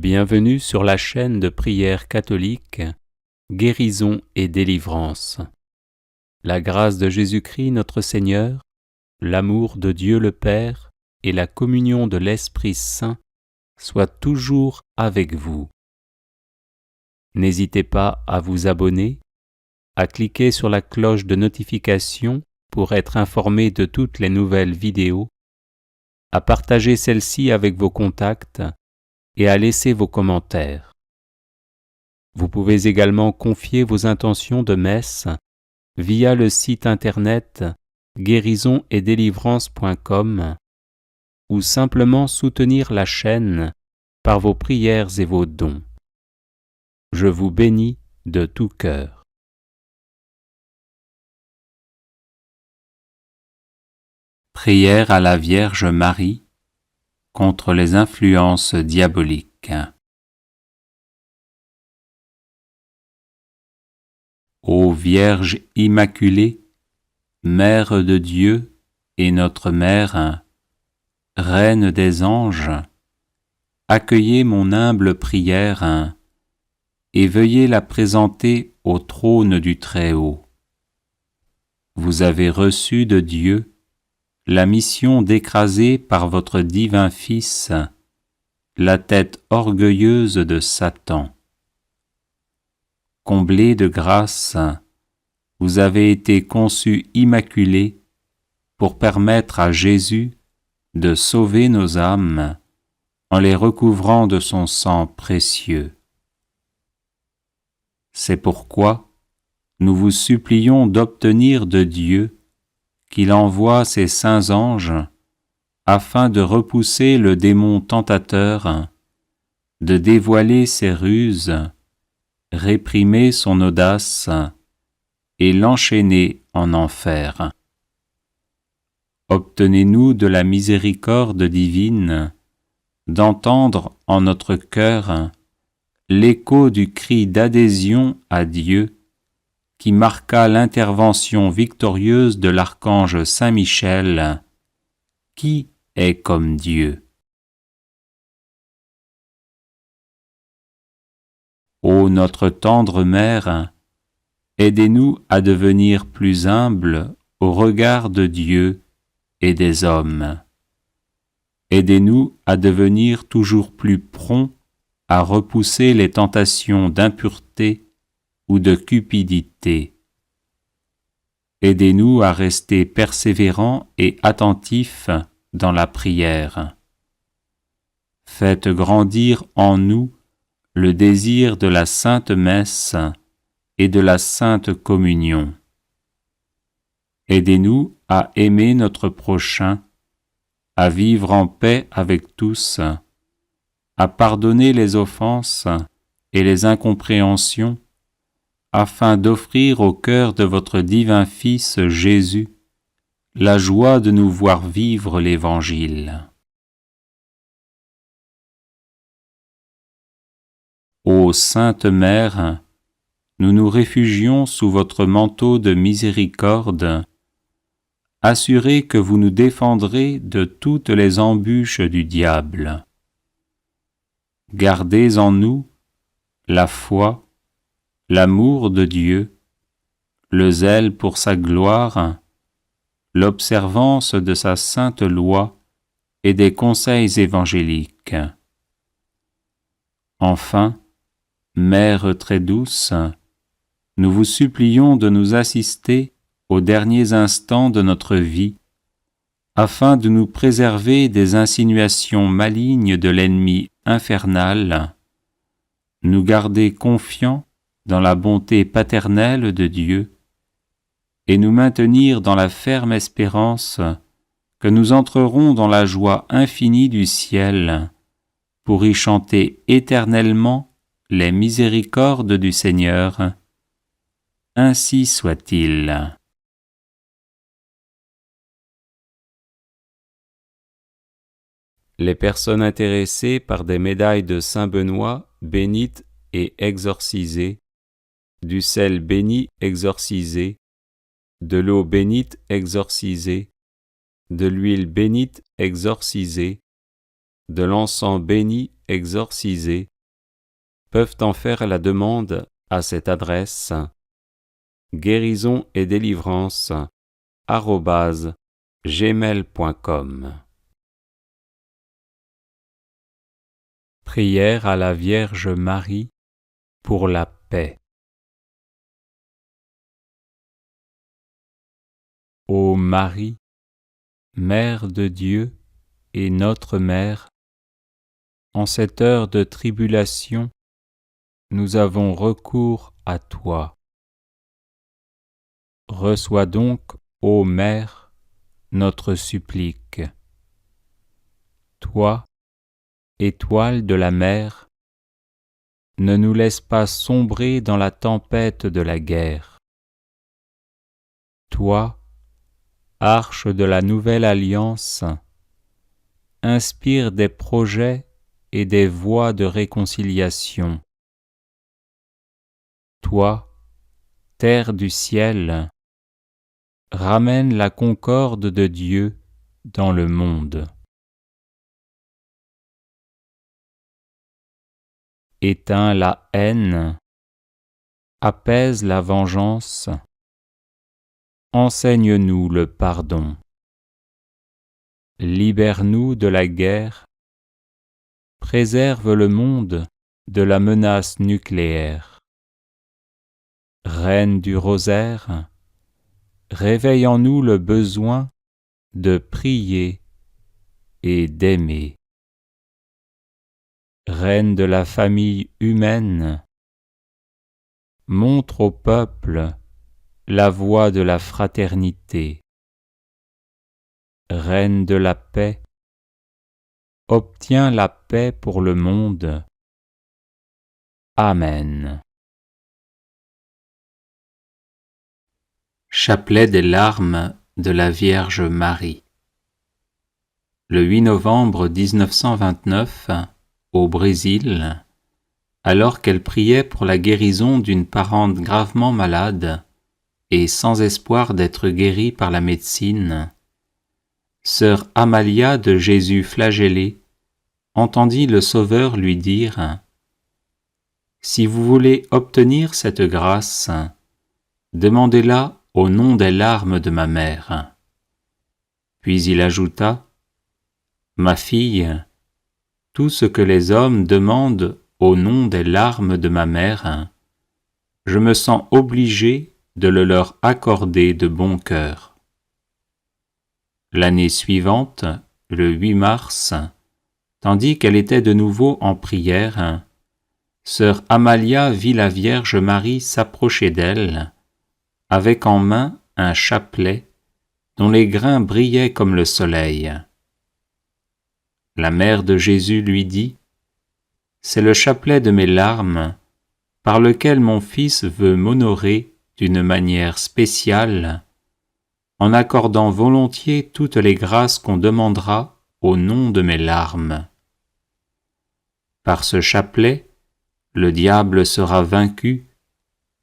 Bienvenue sur la chaîne de prière catholique, Guérison et délivrance. La grâce de Jésus-Christ notre Seigneur, l'amour de Dieu le Père et la communion de l'Esprit Saint soient toujours avec vous. N'hésitez pas à vous abonner, à cliquer sur la cloche de notification pour être informé de toutes les nouvelles vidéos, à partager celle-ci avec vos contacts et à laisser vos commentaires. Vous pouvez également confier vos intentions de messe via le site internet guérisonetdélivrance.com ou simplement soutenir la chaîne par vos prières et vos dons. Je vous bénis de tout cœur. Prière à la Vierge Marie contre les influences diaboliques. Ô Vierge Immaculée, Mère de Dieu et notre Mère, Reine des anges, accueillez mon humble prière et veuillez la présenter au trône du Très-Haut. Vous avez reçu de Dieu la mission d'écraser par votre divin Fils la tête orgueilleuse de Satan. Comblée de grâce, vous avez été conçue immaculée pour permettre à Jésus de sauver nos âmes en les recouvrant de son sang précieux. C'est pourquoi nous vous supplions d'obtenir de Dieu qu'il envoie ses saints anges afin de repousser le démon tentateur, de dévoiler ses ruses, réprimer son audace et l'enchaîner en enfer. Obtenez-nous de la miséricorde divine d'entendre en notre cœur l'écho du cri d'adhésion à Dieu qui marqua l'intervention victorieuse de l'archange Saint Michel, qui est comme Dieu. Ô notre tendre Mère, aidez-nous à devenir plus humbles au regard de Dieu et des hommes. Aidez-nous à devenir toujours plus prompts à repousser les tentations d'impureté ou de cupidité. Aidez-nous à rester persévérants et attentifs dans la prière. Faites grandir en nous le désir de la Sainte Messe et de la Sainte Communion. Aidez-nous à aimer notre prochain, à vivre en paix avec tous, à pardonner les offenses et les incompréhensions, afin d'offrir au cœur de votre divin Fils Jésus la joie de nous voir vivre l'Évangile. Ô Sainte Mère, nous nous réfugions sous votre manteau de miséricorde, assurés que vous nous défendrez de toutes les embûches du diable. Gardez en nous la foi, l'amour de Dieu, le zèle pour sa gloire, l'observance de sa sainte loi et des conseils évangéliques. Enfin, Mère très douce, nous vous supplions de nous assister aux derniers instants de notre vie, afin de nous préserver des insinuations malignes de l'ennemi infernal, nous garder confiants dans la bonté paternelle de Dieu et nous maintenir dans la ferme espérance que nous entrerons dans la joie infinie du ciel pour y chanter éternellement les miséricordes du Seigneur. Ainsi soit-il. Les personnes intéressées par des médailles de Saint Benoît bénites et exorcisées, du sel béni exorcisé, de l'eau bénite exorcisée, de l'huile bénite exorcisée, de l'encens béni exorcisé, peuvent en faire la demande à cette adresse guérisonetdélivrance@gmail.com. Prière à la Vierge Marie pour la paix. Ô Marie, Mère de Dieu et notre Mère, en cette heure de tribulation, nous avons recours à toi. Reçois donc, ô Mère, notre supplique. Toi, étoile de la mer, ne nous laisse pas sombrer dans la tempête de la guerre. Toi, arche de la nouvelle alliance, inspire des projets et des voies de réconciliation. Toi, terre du ciel, ramène la concorde de Dieu dans le monde. Éteins la haine, apaise la vengeance, enseigne-nous le pardon. Libère-nous de la guerre, préserve le monde de la menace nucléaire. Reine du rosaire, réveille en nous le besoin de prier et d'aimer. Reine de la famille humaine, montre au peuple la voie de la fraternité. Reine de la paix, obtiens la paix pour le monde. Amen. Chapelet des larmes de la Vierge Marie. Le 8 novembre 1929, au Brésil, alors qu'elle priait pour la guérison d'une parente gravement malade et sans espoir d'être guérie par la médecine, sœur Amalia de Jésus flagellé entendit le Sauveur lui dire « Si vous voulez obtenir cette grâce, demandez-la au nom des larmes de ma mère. » Puis il ajouta « Ma fille, tout ce que les hommes demandent au nom des larmes de ma mère, je me sens obligé de le leur accorder de bon cœur. » L'année suivante, le 8 mars, tandis qu'elle était de nouveau en prière, sœur Amalia vit la Vierge Marie s'approcher d'elle, avec en main un chapelet dont les grains brillaient comme le soleil. La mère de Jésus lui dit « C'est le chapelet de mes larmes, par lequel mon Fils veut m'honorer d'une manière spéciale, en accordant volontiers toutes les grâces qu'on demandera au nom de mes larmes. Par ce chapelet, le diable sera vaincu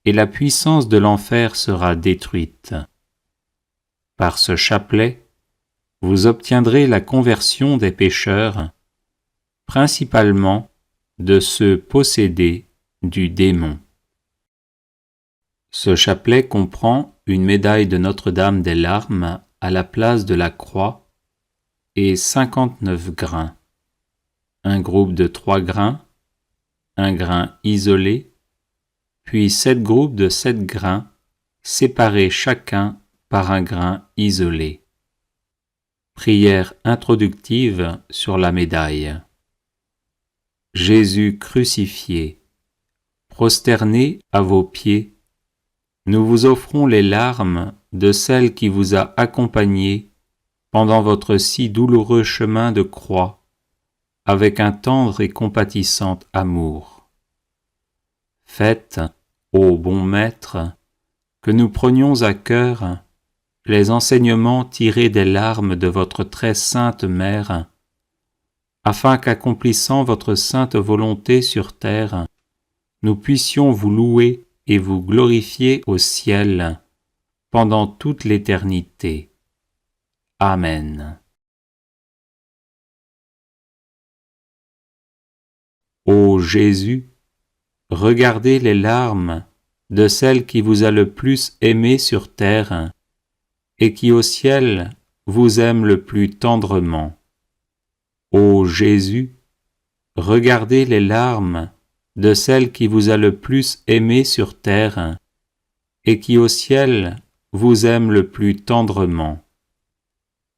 et la puissance de l'enfer sera détruite. Par ce chapelet, vous obtiendrez la conversion des pécheurs, principalement de ceux possédés du démon. » Ce chapelet comprend une médaille de Notre-Dame des larmes à la place de la croix et 59 grains, un groupe de 3 grains, un grain isolé, puis 7 groupes de 7 grains, séparés chacun par un grain isolé. Prière introductive sur la médaille. Jésus crucifié, prosterné à vos pieds, nous vous offrons les larmes de celle qui vous a accompagné pendant votre si douloureux chemin de croix, avec un tendre et compatissant amour. Faites, ô bon Maître, que nous prenions à cœur les enseignements tirés des larmes de votre très sainte Mère, afin qu'accomplissant votre sainte volonté sur terre, nous puissions vous louer et vous glorifier au ciel pendant toute l'éternité. Amen. Ô Jésus, regardez les larmes de celle qui vous a le plus aimé sur terre et qui au ciel vous aime le plus tendrement. Ô Jésus, regardez les larmes de celle qui vous a le plus aimé sur terre et qui au ciel vous aime le plus tendrement.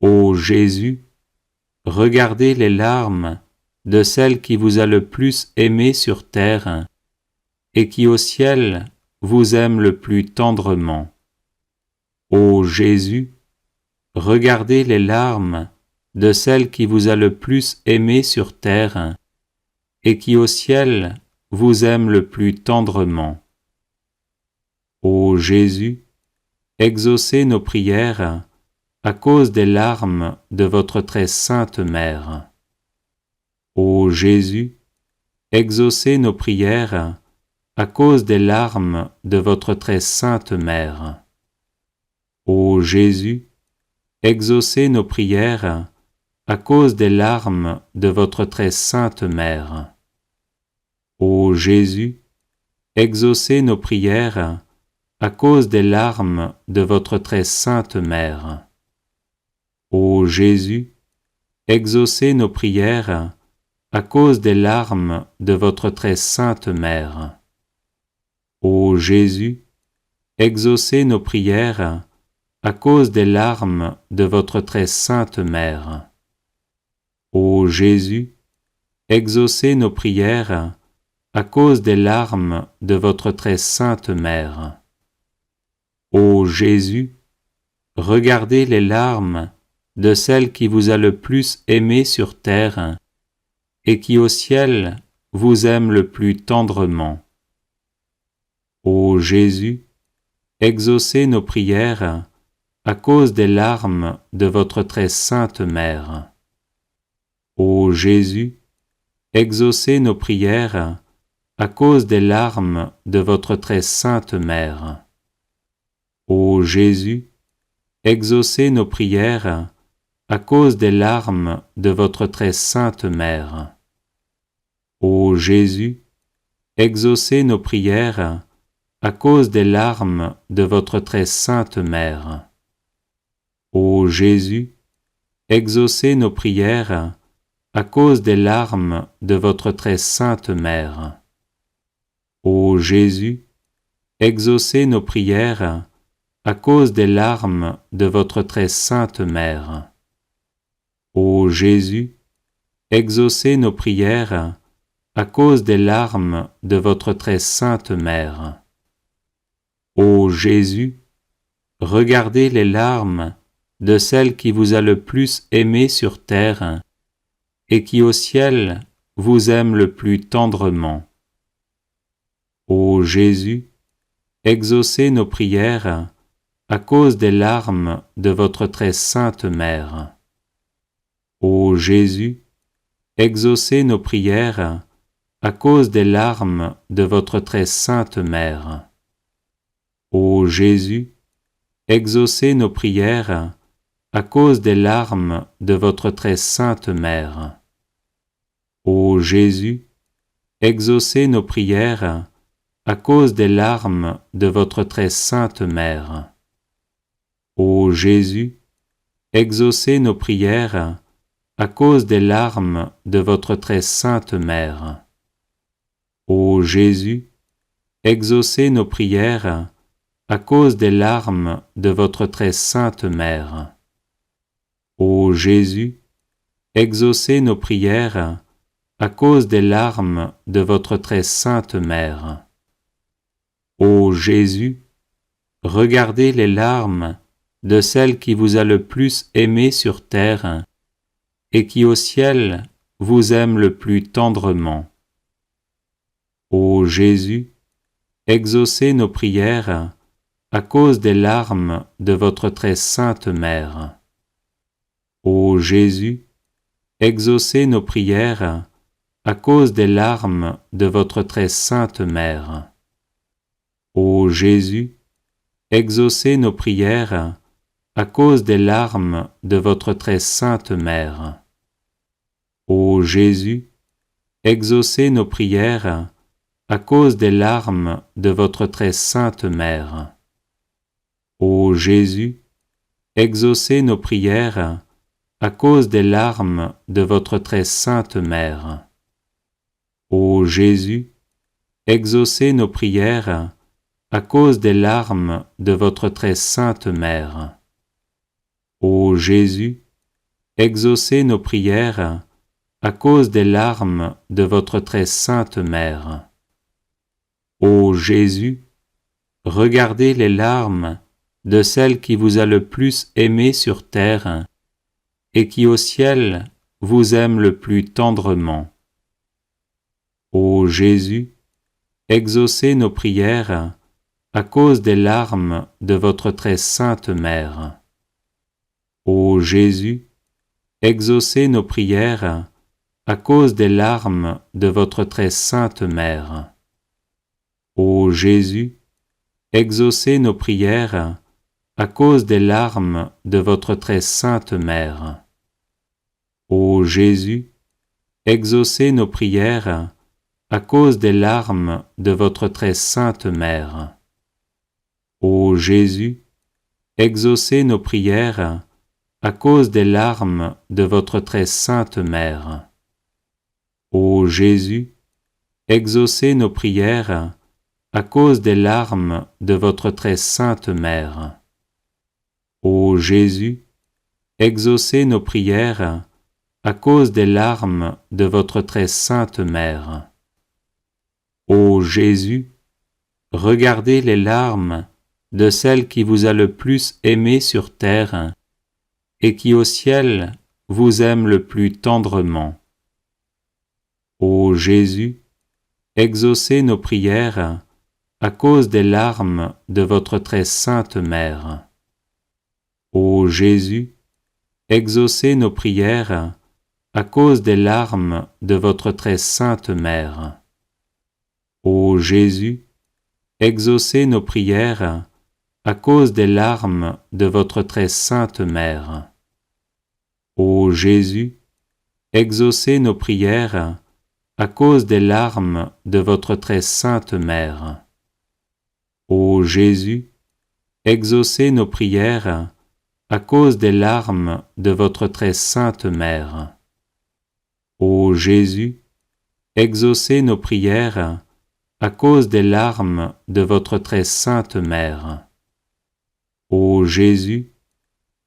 Ô Jésus, regardez les larmes de celle qui vous a le plus aimé sur terre et qui au ciel vous aime le plus tendrement. Ô Jésus, regardez les larmes de celle qui vous a le plus aimé sur terre et qui au ciel vous aime le plus tendrement. Ô Jésus, exaucez nos prières à cause des larmes de votre très sainte Mère. Ô Jésus, exaucez nos prières à cause des larmes de votre très sainte Mère. Ô Jésus, exaucez nos prières à cause des larmes de votre très sainte Mère. Ô Jésus, exaucez nos prières à cause des larmes de votre très sainte Mère. Ô Jésus, exaucez nos prières à cause des larmes de votre très sainte Mère. Ô Jésus, exaucez nos prières à cause des larmes de votre très sainte Mère. Ô Jésus, exaucez nos prières à cause des larmes de votre très sainte Mère. Ô Jésus, regardez les larmes de celle qui vous a le plus aimé sur terre et qui au ciel vous aime le plus tendrement. Ô Jésus, exaucez nos prières à cause des larmes de votre très sainte Mère. Ô Jésus, exaucez nos prières à cause des larmes de votre très sainte Mère. Ô Jésus, exaucez nos prières à cause des larmes de votre très sainte Mère. Ô Jésus, exaucez nos prières à cause des larmes de votre très sainte Mère. Ô Jésus, exaucez nos prières à cause des larmes de votre très sainte Mère. Ô Jésus, exaucez nos prières à cause des larmes de votre très sainte Mère. Ô Jésus, exaucez nos prières à cause des larmes de votre très sainte Mère. Ô Jésus, regardez les larmes de celle qui vous a le plus aimé sur terre et qui au ciel vous aime le plus tendrement. Ô Jésus, exaucez nos prières à cause des larmes de votre très sainte Mère. Ô Jésus, exaucez nos prières à cause des larmes de votre très sainte Mère. Ô Jésus, exaucez nos prières à cause des larmes de votre très sainte Mère. Ô Jésus, exaucez nos prières à cause des larmes de votre très sainte Mère. Ô Jésus, exaucez nos prières à cause des larmes de votre très sainte Mère. Ô Jésus, exaucez nos prières à cause des larmes de votre très sainte Mère. Ô Jésus, exaucez nos prières à cause des larmes de votre très sainte Mère. Ô Jésus, regardez les larmes de celle qui vous a le plus aimé sur terre et qui au ciel vous aime le plus tendrement. Ô Jésus, exaucez nos prières à cause des larmes de votre très sainte Mère. Ô Jésus, exaucez nos prières à cause des larmes de votre très sainte Mère. Ô Jésus, exaucez nos prières à cause des larmes de votre très sainte Mère. Ô Jésus, exaucez nos prières à cause des larmes de votre très sainte mère. Ô Jésus, exaucez nos prières à cause des larmes de votre très sainte mère. Ô Jésus, exaucez nos prières à cause des larmes de votre très sainte mère. Ô Jésus, exaucez nos prières à cause des larmes de votre très sainte mère. Ô Jésus, regardez les larmes de celle qui vous a le plus aimé sur terre et qui au ciel vous aime le plus tendrement. Ô Jésus, exaucez nos prières à cause des larmes de votre très sainte mère. Ô Jésus, exaucez nos prières à cause des larmes de votre très sainte mère. Ô Jésus, exaucez nos prières à cause des larmes de votre très sainte mère. Ô Jésus, exaucez nos prières à cause des larmes de votre très sainte mère. Ô Jésus, exaucez nos prières à cause des larmes de votre très sainte mère. Ô Jésus, exaucez nos prières à cause des larmes de votre très sainte mère. Ô Jésus, exaucez nos prières à cause des larmes de votre très sainte mère. Ô Jésus, regardez les larmes de celle qui vous a le plus aimé sur terre et qui au ciel vous aime le plus tendrement. Ô Jésus, exaucez nos prières à cause des larmes de votre très sainte mère. Ô Jésus, exaucez nos prières à cause des larmes de votre très sainte mère. Ô Jésus, exaucez nos prières à cause des larmes de votre très sainte mère. Ô Jésus, exaucez nos prières à cause des larmes de votre très sainte mère. Ô Jésus, exaucez nos prières à cause des larmes de votre très sainte mère. Ô Jésus, exaucez nos prières à cause des larmes de votre très sainte mère. Ô Jésus,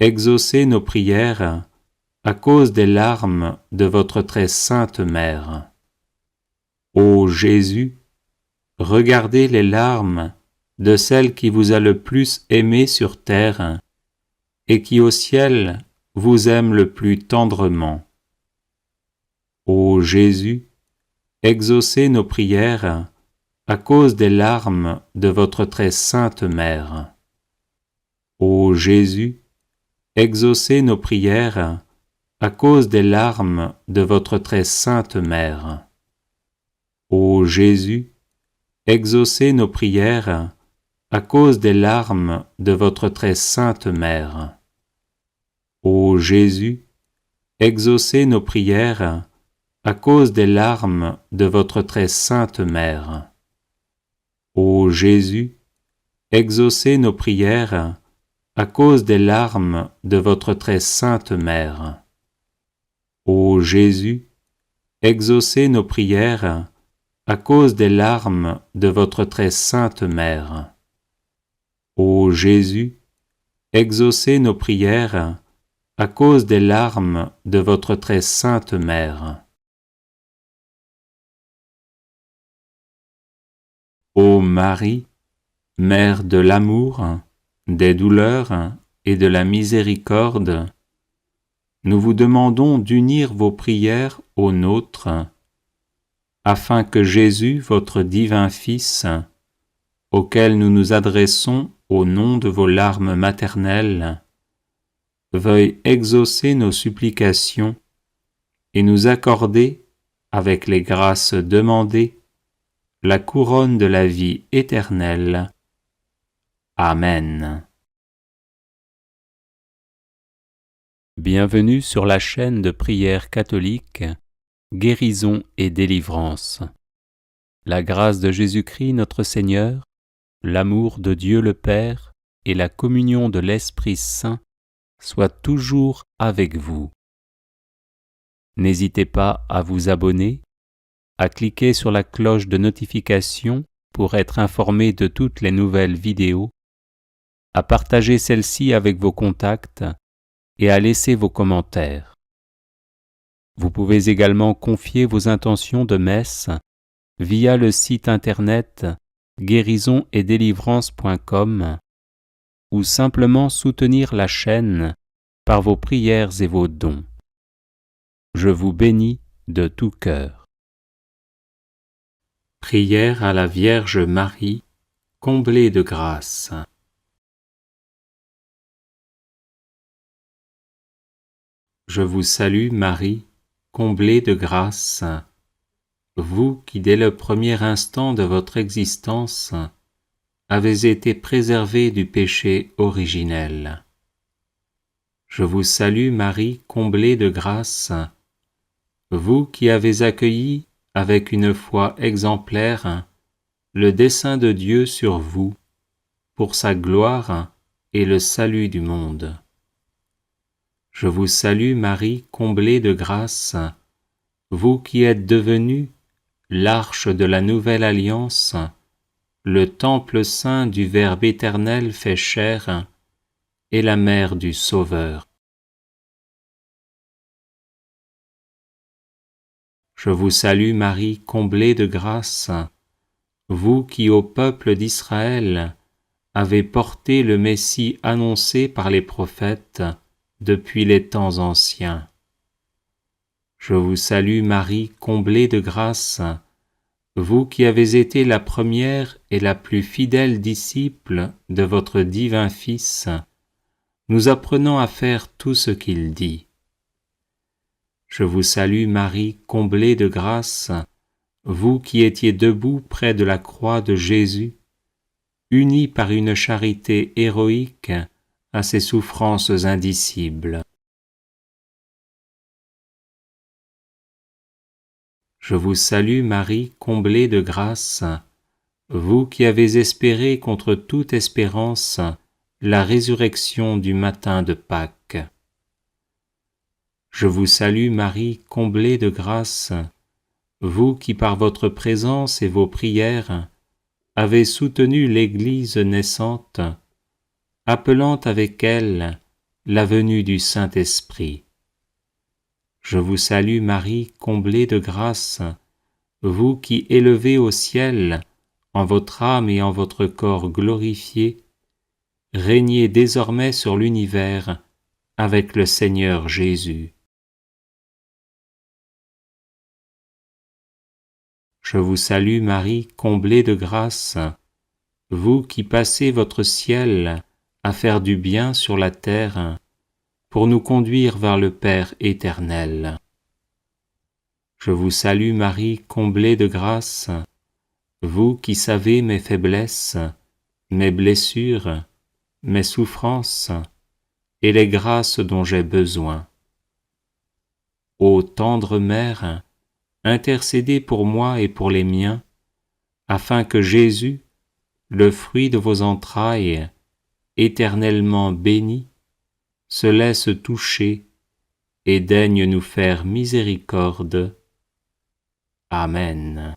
exaucez nos prières à cause des larmes de votre très sainte mère. Ô Jésus, regardez les larmes de celle qui vous a le plus aimé sur terre et qui au ciel vous aime le plus tendrement. Ô Jésus, exaucez nos prières à cause des larmes de votre très sainte mère. Ô Jésus, exaucez nos prières à cause des larmes de votre très sainte mère. Ô Jésus, exaucez nos prières à cause des larmes de votre très sainte mère. Ô Jésus, exaucez nos prières à cause des larmes de votre très sainte mère. Ô Jésus, exaucez nos prières à cause des larmes de votre très sainte mère. Ô Jésus, exaucez nos prières à cause des larmes de votre très sainte mère. Ô Jésus, exaucez nos prières à cause des larmes de votre très sainte mère. Ô Marie, Mère de l'amour, des douleurs et de la miséricorde, nous vous demandons d'unir vos prières aux nôtres, afin que Jésus, votre divin Fils, auquel nous nous adressons au nom de vos larmes maternelles, veuille exaucer nos supplications et nous accorder, avec les grâces demandées, la couronne de la vie éternelle. Amen. Bienvenue sur la chaîne de prière catholique, Guérison et délivrance. La grâce de Jésus-Christ notre Seigneur, l'amour de Dieu le Père et la communion de l'Esprit Saint soient toujours avec vous. N'hésitez pas à vous abonner, à cliquer sur la cloche de notification pour être informé de toutes les nouvelles vidéos, à partager celle-ci avec vos contacts et à laisser vos commentaires. Vous pouvez également confier vos intentions de messe via le site internet guérisonetdélivrance.com ou simplement soutenir la chaîne par vos prières et vos dons. Je vous bénis de tout cœur. Prière à la Vierge Marie, comblée de grâce. Je vous salue Marie, comblée de grâce, vous qui dès le premier instant de votre existence avez été préservée du péché originel. Je vous salue Marie, comblée de grâce, vous qui avez accueilli avec une foi exemplaire le dessein de Dieu sur vous, pour sa gloire et le salut du monde. Je vous salue Marie, comblée de grâce, vous qui êtes devenue l'arche de la nouvelle alliance, le temple saint du Verbe éternel fait chair, et la mère du Sauveur. Je vous salue Marie, comblée de grâce, vous qui au peuple d'Israël avez porté le Messie annoncé par les prophètes depuis les temps anciens. Je vous salue Marie, comblée de grâce, vous qui avez été la première et la plus fidèle disciple de votre divin Fils, nous apprenant à faire tout ce qu'il dit. Je vous salue Marie, comblée de grâce, vous qui étiez debout près de la croix de Jésus, unie par une charité héroïque à ses souffrances indicibles. Je vous salue Marie, comblée de grâce, vous qui avez espéré contre toute espérance la résurrection du matin de Pâques. Je vous salue Marie, comblée de grâce, vous qui par votre présence et vos prières avez soutenu l'Église naissante, appelant avec elle la venue du Saint-Esprit. Je vous salue Marie, comblée de grâce, vous qui élevez au ciel, en votre âme et en votre corps glorifiés, régnez désormais sur l'univers avec le Seigneur Jésus. Je vous salue Marie, comblée de grâce, vous qui passez votre ciel à faire du bien sur la terre, pour nous conduire vers le Père éternel. Je vous salue Marie, comblée de grâce, vous qui savez mes faiblesses, mes blessures, mes souffrances et les grâces dont j'ai besoin. Ô tendre Mère, intercédez pour moi et pour les miens, afin que Jésus, le fruit de vos entrailles, éternellement béni, se laisse toucher et daigne nous faire miséricorde. Amen.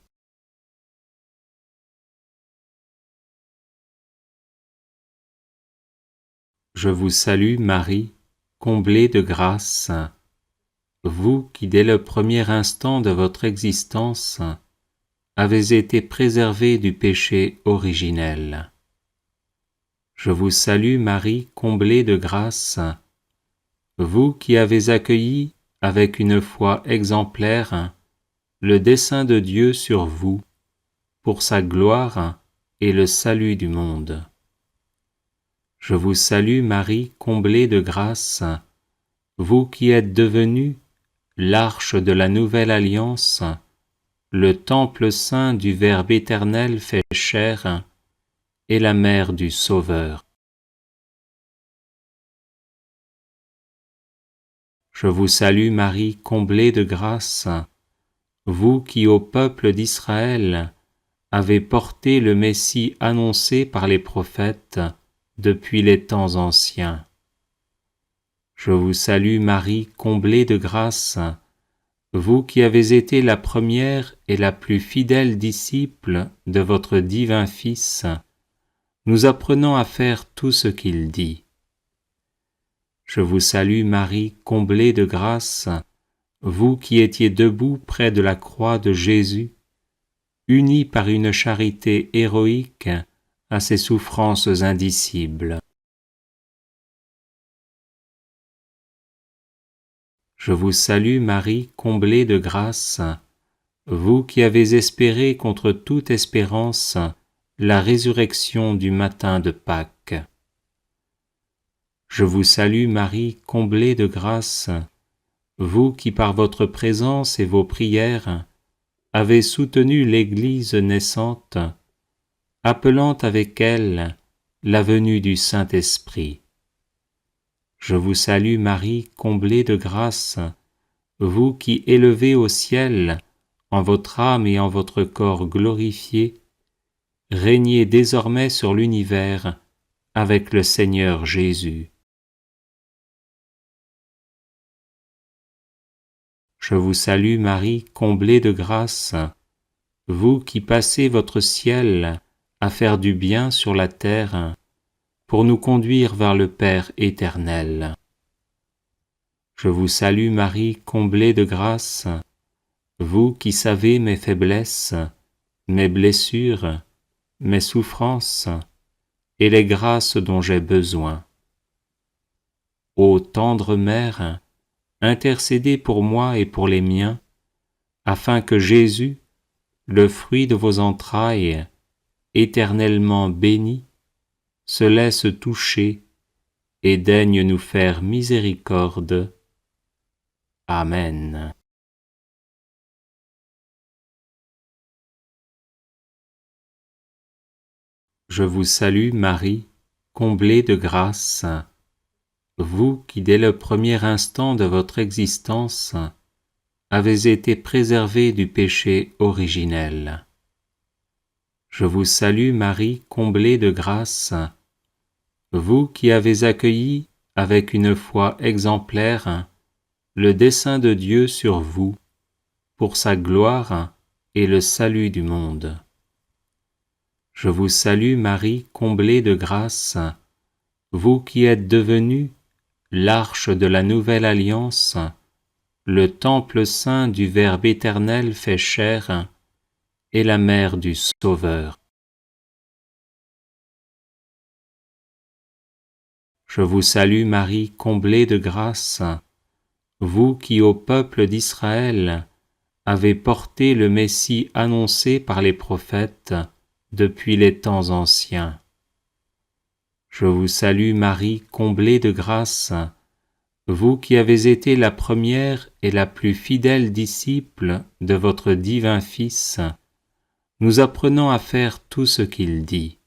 Je vous salue Marie, comblée de grâce, vous qui dès le premier instant de votre existence avez été préservée du péché originel. Je vous salue Marie, comblée de grâce, vous qui avez accueilli avec une foi exemplaire le dessein de Dieu sur vous, pour sa gloire et le salut du monde. Je vous salue Marie, comblée de grâce, vous qui êtes devenue l'arche de la nouvelle alliance, le temple saint du Verbe éternel fait chair, et la mère du Sauveur. Je vous salue Marie, comblée de grâce, vous qui au peuple d'Israël avez porté le Messie annoncé par les prophètes depuis les temps anciens. Je vous salue Marie, comblée de grâce, vous qui avez été la première et la plus fidèle disciple de votre divin Fils, nous apprenant à faire tout ce qu'il dit. Je vous salue Marie, comblée de grâce, vous qui étiez debout près de la croix de Jésus, unis par une charité héroïque à ses souffrances indicibles. Je vous salue Marie, comblée de grâce, vous qui avez espéré contre toute espérance la résurrection du matin de Pâques. Je vous salue Marie, comblée de grâce, vous qui par votre présence et vos prières avez soutenu l'Église naissante, appelant avec elle la venue du Saint-Esprit. Je vous salue Marie, comblée de grâce, vous qui élevez au ciel, en votre âme et en votre corps glorifiés, régnez désormais sur l'univers avec le Seigneur Jésus. Je vous salue Marie, comblée de grâce, vous qui passez votre ciel à faire du bien sur la terre, pour nous conduire vers le Père éternel. Je vous salue Marie, comblée de grâce, vous qui savez mes faiblesses, mes blessures, mes souffrances et les grâces dont j'ai besoin. Ô tendre Mère, intercédez pour moi et pour les miens, afin que Jésus, le fruit de vos entrailles, éternellement béni, se laisse toucher et daigne nous faire miséricorde. Amen. Je vous salue Marie, comblée de grâce, vous qui dès le premier instant de votre existence avez été préservée du péché originel. Je vous salue Marie, comblée de grâce, vous qui avez accueilli avec une foi exemplaire le dessein de Dieu sur vous, pour sa gloire et le salut du monde. Je vous salue Marie, comblée de grâce, vous qui êtes devenue l'arche de la nouvelle alliance, le temple saint du Verbe éternel fait chair, et la mère du Sauveur. Je vous salue Marie, comblée de grâce, vous qui au peuple d'Israël avez porté le Messie annoncé par les prophètes depuis les temps anciens. Je vous salue Marie, comblée de grâce, vous qui avez été la première et la plus fidèle disciple de votre divin Fils, nous apprenant à faire tout ce qu'il dit.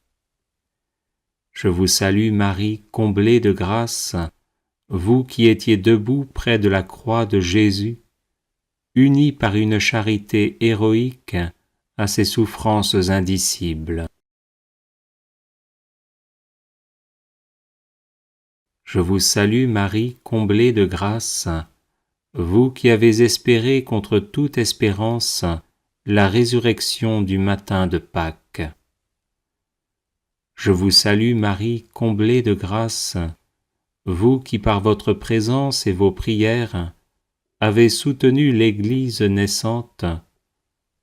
Je vous salue Marie, comblée de grâce, vous qui étiez debout près de la croix de Jésus, unis par une charité héroïque à ses souffrances indicibles. Je vous salue Marie, comblée de grâce, vous qui avez espéré contre toute espérance la résurrection du matin de Pâques. Je vous salue Marie, comblée de grâce, vous qui par votre présence et vos prières avez soutenu l'Église naissante,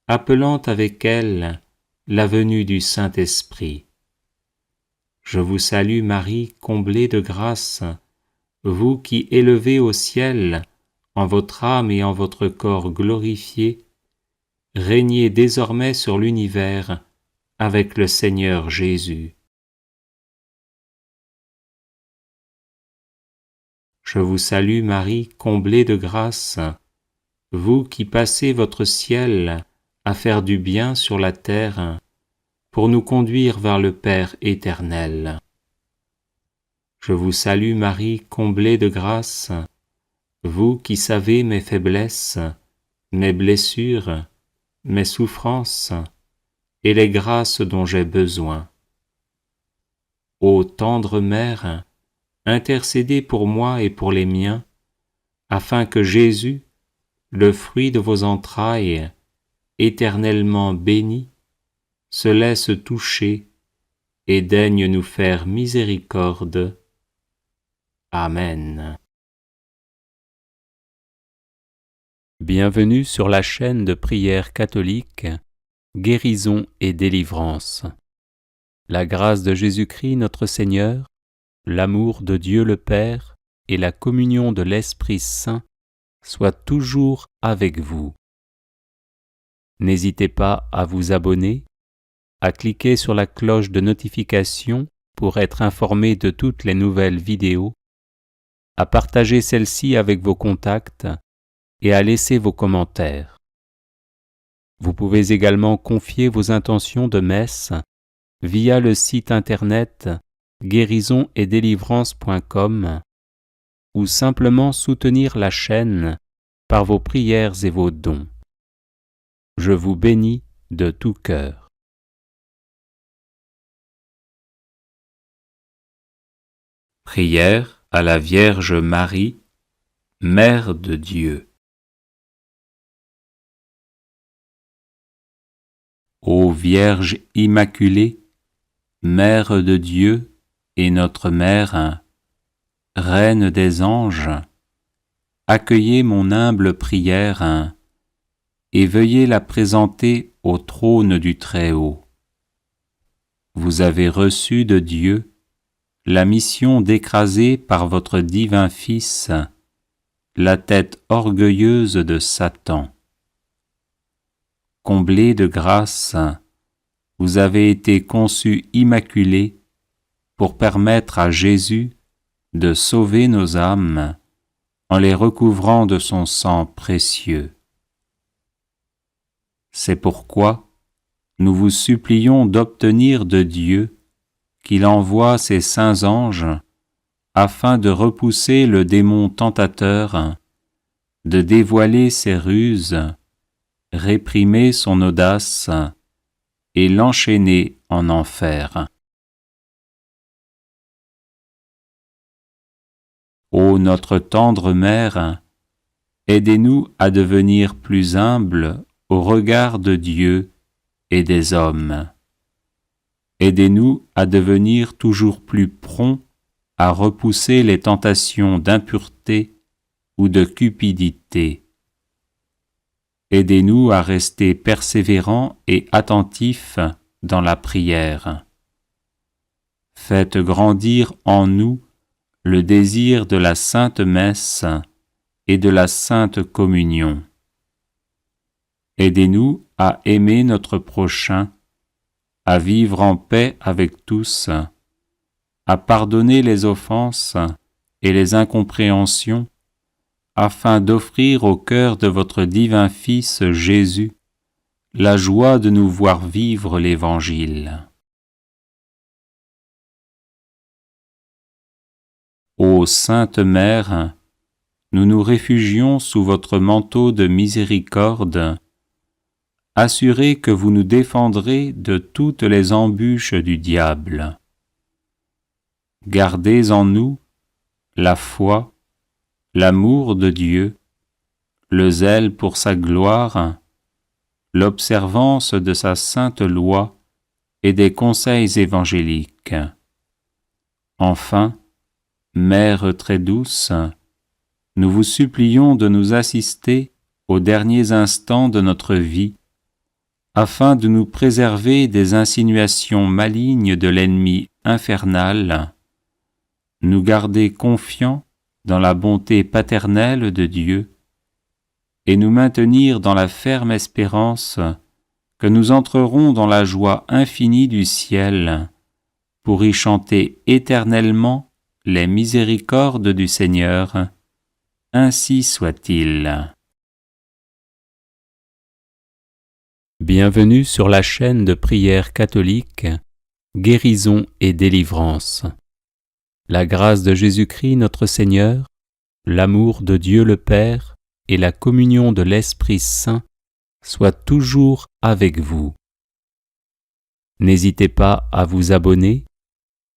appelant avec elle la venue du Saint-Esprit. Je vous salue Marie, comblée de grâce, vous qui élevez au ciel, en votre âme et en votre corps glorifiés, régnez désormais sur l'univers avec le Seigneur Jésus. Je vous salue Marie, comblée de grâce, vous qui passez votre ciel à faire du bien sur la terre, pour nous conduire vers le Père éternel. Je vous salue Marie, comblée de grâce, vous qui savez mes faiblesses, mes blessures, mes souffrances et les grâces dont j'ai besoin. Ô tendre Mère, intercédez pour moi et pour les miens, afin que Jésus, le fruit de vos entrailles, éternellement béni, se laisse toucher et daigne nous faire miséricorde. Amen. Bienvenue sur la chaîne de prière catholique, Guérison et délivrance. La grâce de Jésus-Christ notre Seigneur, l'amour de Dieu le Père et la communion de l'Esprit Saint soient toujours avec vous. N'hésitez pas à vous abonner, à cliquer sur la cloche de notification pour être informé de toutes les nouvelles vidéos, à partager celle-ci avec vos contacts et à laisser vos commentaires. Vous pouvez également confier vos intentions de messe via le site internet guérisonetdélivrance.com ou simplement soutenir la chaîne par vos prières et vos dons. Je vous bénis de tout cœur. Prière à la Vierge Marie, Mère de Dieu. Ô Vierge Immaculée, Mère de Dieu et notre Mère, Reine des anges, accueillez mon humble prière et veuillez la présenter au trône du Très-Haut. Vous avez reçu de Dieu la mission d'écraser par votre divin Fils la tête orgueilleuse de Satan. Comblée de grâce, vous avez été conçue immaculée pour permettre à Jésus de sauver nos âmes en les recouvrant de son sang précieux. C'est pourquoi nous vous supplions d'obtenir de Dieu qu'il envoie ses saints anges afin de repousser le démon tentateur, de dévoiler ses ruses, réprimer son audace et l'enchaîner en enfer. Ô notre tendre Mère, aidez-nous à devenir plus humbles au regard de Dieu et des hommes. Aidez-nous à devenir toujours plus prompts à repousser les tentations d'impureté ou de cupidité. Aidez-nous à rester persévérants et attentifs dans la prière. Faites grandir en nous le désir de la Sainte Messe et de la Sainte Communion. Aidez-nous à aimer notre prochain, à vivre en paix avec tous, à pardonner les offenses et les incompréhensions, afin d'offrir au cœur de votre divin Fils Jésus la joie de nous voir vivre l'Évangile. Ô Sainte Mère, nous nous réfugions sous votre manteau de miséricorde, assurés que vous nous défendrez de toutes les embûches du diable. Gardez en nous la foi, l'amour de Dieu, le zèle pour sa gloire, l'observance de sa sainte loi et des conseils évangéliques. Enfin, Mère très douce, nous vous supplions de nous assister aux derniers instants de notre vie, afin de nous préserver des insinuations malignes de l'ennemi infernal, nous garder confiants dans la bonté paternelle de Dieu et nous maintenir dans la ferme espérance que nous entrerons dans la joie infinie du ciel pour y chanter éternellement les miséricordes du Seigneur. Ainsi soit-il. Bienvenue sur la chaîne de prière catholique, Guérison et délivrance. La grâce de Jésus-Christ notre Seigneur, l'amour de Dieu le Père et la communion de l'Esprit Saint soient toujours avec vous. N'hésitez pas à vous abonner,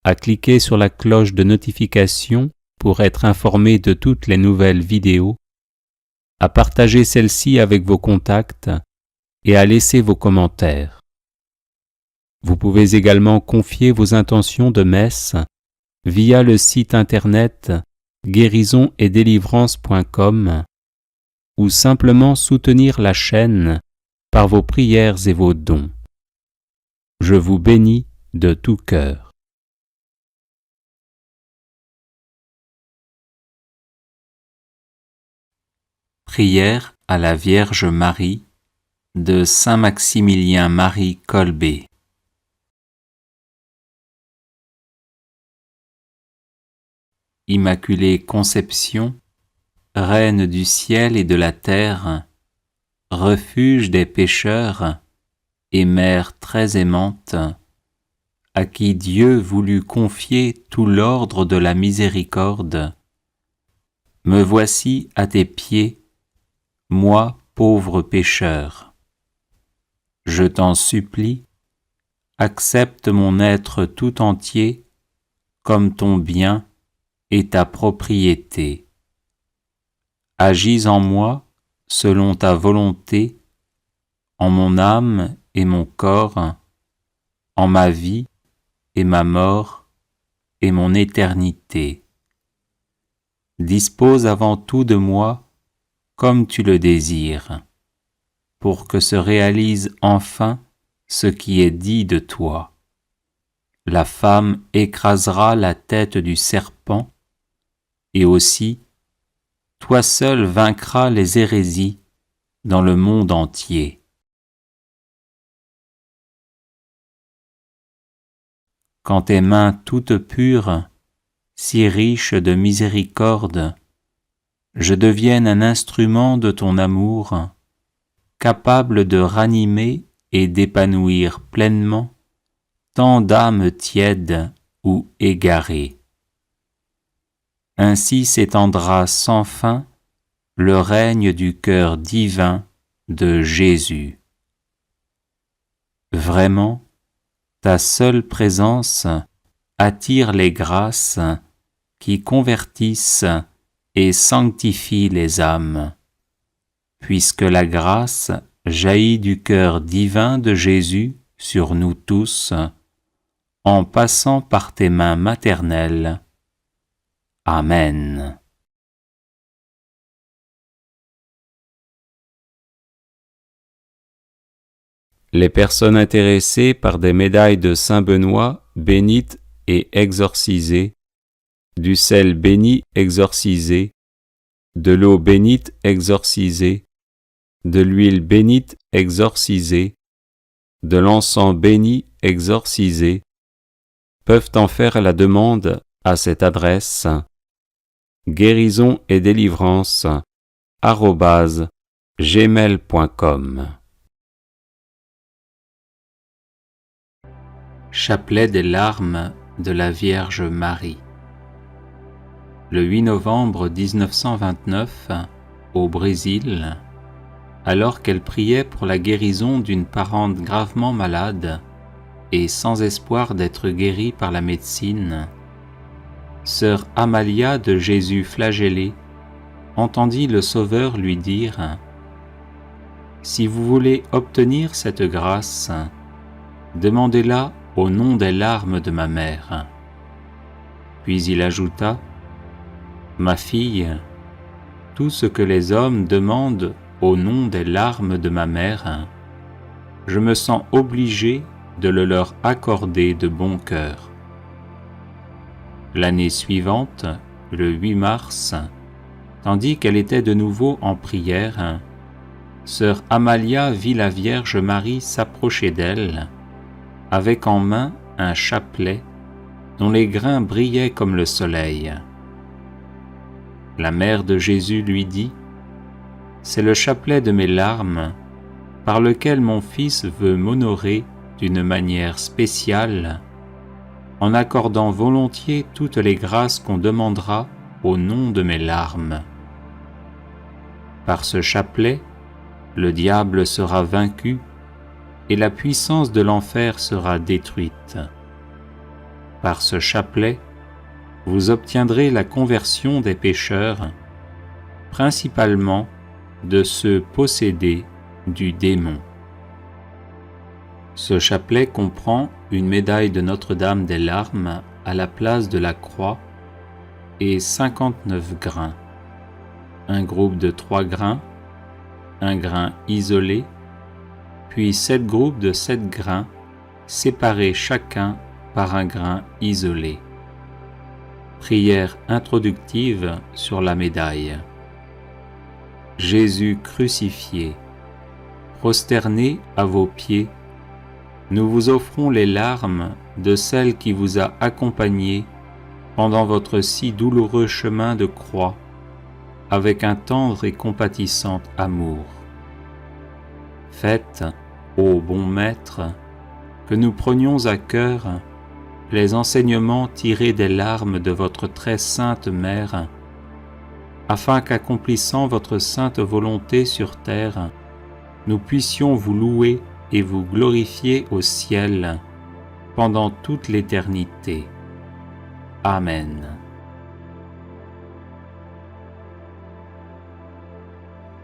à cliquer sur la cloche de notification pour être informé de toutes les nouvelles vidéos, à partager celle-ci avec vos contacts et à laisser vos commentaires. Vous pouvez également confier vos intentions de messe via le site internet guérisonetdélivrance.com ou simplement soutenir la chaîne par vos prières et vos dons. Je vous bénis de tout cœur. Prière à la Vierge Marie de Saint Maximilien Marie Kolbe. Immaculée Conception, Reine du ciel et de la terre, refuge des pécheurs et mère très aimante, à qui Dieu voulut confier tout l'ordre de la miséricorde, me voici à tes pieds, moi pauvre pécheur. Je t'en supplie, accepte mon être tout entier comme ton bien et ta propriété. Agis en moi selon ta volonté, en mon âme et mon corps, en ma vie et ma mort et mon éternité. Dispose avant tout de moi comme tu le désires, pour que se réalise enfin ce qui est dit de toi. La femme écrasera la tête du serpent, et aussi, toi seul vaincras les hérésies dans le monde entier. Quand tes mains toutes pures, si riches de miséricorde, je devienne un instrument de ton amour, capable de ranimer et d'épanouir pleinement tant d'âmes tièdes ou égarées. Ainsi s'étendra sans fin le règne du cœur divin de Jésus. Vraiment, ta seule présence attire les grâces qui convertissent et sanctifient les âmes, puisque la grâce jaillit du cœur divin de Jésus sur nous tous, en passant par tes mains maternelles. Amen. Les personnes intéressées par des médailles de Saint Benoît bénites et exorcisées, du sel béni exorcisé, de l'eau bénite exorcisée, de l'huile bénite exorcisée, de l'encens béni exorcisé, peuvent en faire la demande à cette adresse guérisonetdélivrance@gmail.com. Chapelet des larmes de la Vierge Marie. Le 8 novembre 1929, au Brésil, alors qu'elle priait pour la guérison d'une parente gravement malade et sans espoir d'être guérie par la médecine, sœur Amalia de Jésus flagellé entendit le Sauveur lui dire « Si vous voulez obtenir cette grâce, demandez-la au nom des larmes de ma mère. » Puis il ajouta « Ma fille, tout ce que les hommes demandent au nom des larmes de ma mère, je me sens obligé de le leur accorder de bon cœur. » L'année suivante, le 8 mars, tandis qu'elle était de nouveau en prière, sœur Amalia vit la Vierge Marie s'approcher d'elle, avec en main un chapelet dont les grains brillaient comme le soleil. La mère de Jésus lui dit « C'est le chapelet de mes larmes, par lequel mon Fils veut m'honorer d'une manière spéciale, en accordant volontiers toutes les grâces qu'on demandera au nom de mes larmes. Par ce chapelet, le diable sera vaincu, et la puissance de l'enfer sera détruite. Par ce chapelet, vous obtiendrez la conversion des pécheurs, principalement de ceux possédés du démon. Ce chapelet comprend une médaille de Notre-Dame des Larmes à la place de la croix et 59 grains, un groupe de 3 grains, un grain isolé, puis 7 groupes de 7 grains séparés chacun par un grain isolé. Prière introductive sur la médaille. Jésus crucifié, prosterné à vos pieds, nous vous offrons les larmes de celle qui vous a accompagné pendant votre si douloureux chemin de croix, avec un tendre et compatissant amour. Faites, ô bon Maître, que nous prenions à cœur les enseignements tirés des larmes de votre très sainte Mère, afin qu'accomplissant votre sainte volonté sur terre, nous puissions vous louer et vous glorifier au ciel pendant toute l'éternité. Amen.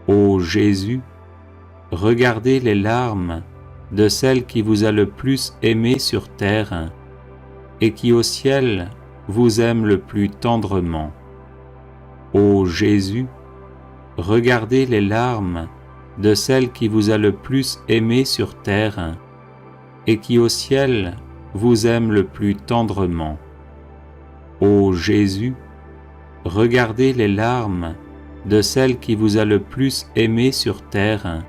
Ô Jésus, regardez les larmes de celle qui vous a le plus aimé sur terre et qui au ciel vous aime le plus tendrement. Ô Jésus, regardez les larmes de celle qui vous a le plus aimé sur terre et qui au ciel vous aime le plus tendrement. Ô Jésus, regardez les larmes de celle qui vous a le plus aimé sur terre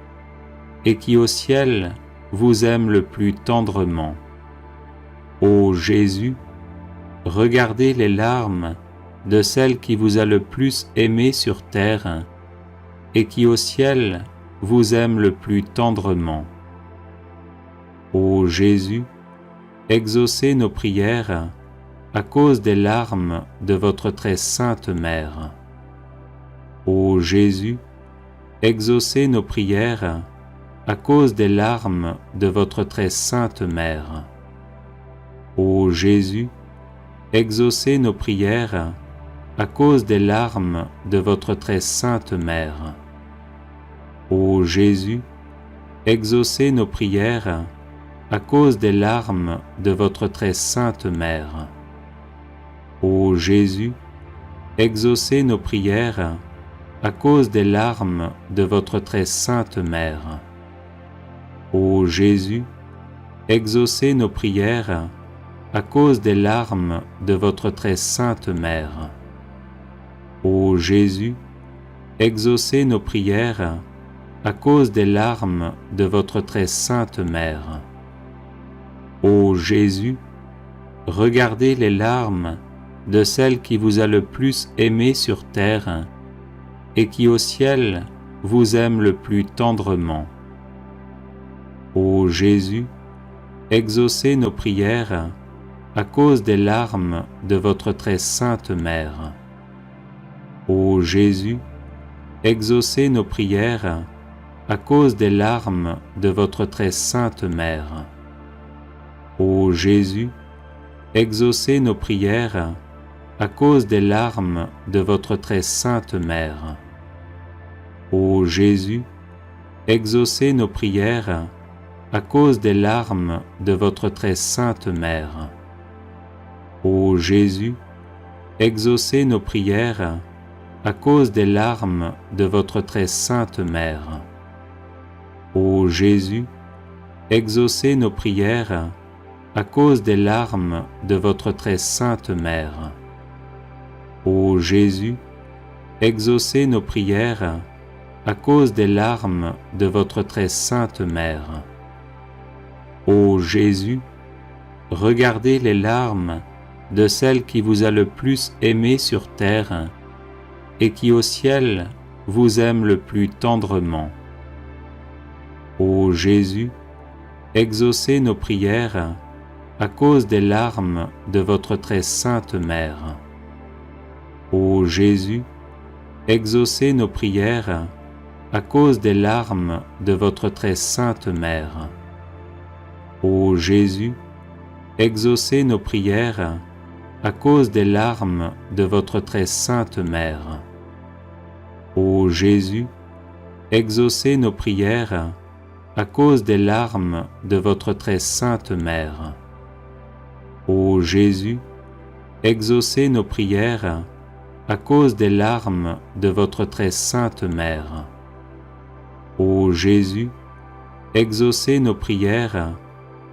et qui au ciel vous aime le plus tendrement. Ô Jésus, regardez les larmes de celle qui vous a le plus aimé sur terre et qui au ciel vous aime le plus tendrement. Ô Jésus, exaucez nos prières à cause des larmes de votre très sainte Mère. Ô Jésus, exaucez nos prières à cause des larmes de votre très sainte Mère. Ô Jésus, exaucez nos prières à cause des larmes de votre très sainte Mère. Ô Jésus, exaucez nos prières à cause des larmes de votre très sainte Mère. Ô Jésus, exaucez nos prières à cause des larmes de votre très sainte Mère. Ô Jésus, exaucez nos prières à cause des larmes de votre très sainte Mère. Ô Jésus, exaucez nos prières à cause des larmes de votre très sainte Mère. Ô Jésus, regardez les larmes de celle qui vous a le plus aimé sur terre et qui au ciel vous aime le plus tendrement. Ô Jésus, exaucez nos prières à cause des larmes de votre très sainte Mère. Ô Jésus, exaucez nos prières à cause des larmes de votre très sainte Mère. Ô Jésus, exaucez nos prières à cause des larmes de votre très sainte Mère. Ô Jésus, exaucez nos prières à cause des larmes de votre très sainte Mère. Ô Jésus, exaucez nos prières à cause des larmes de votre très sainte Mère. Ô Jésus, exaucez nos prières à cause des larmes de votre très sainte Mère. Ô Jésus, exaucez nos prières à cause des larmes de votre très sainte Mère. Ô Jésus, regardez les larmes de celle qui vous a le plus aimé sur terre et qui au ciel vous aime le plus tendrement. Ô Jésus, exaucez nos prières à cause des larmes de votre très sainte Mère. Ô Jésus, exaucez nos prières à cause des larmes de votre très sainte Mère. Ô Jésus, exaucez nos prières à cause des larmes de votre très sainte mère. Ô Jésus, exaucez nos prières à cause des larmes de votre très sainte mère. Ô Jésus, exaucez nos prières à cause des larmes de votre très sainte mère. Ô Jésus, exaucez nos prières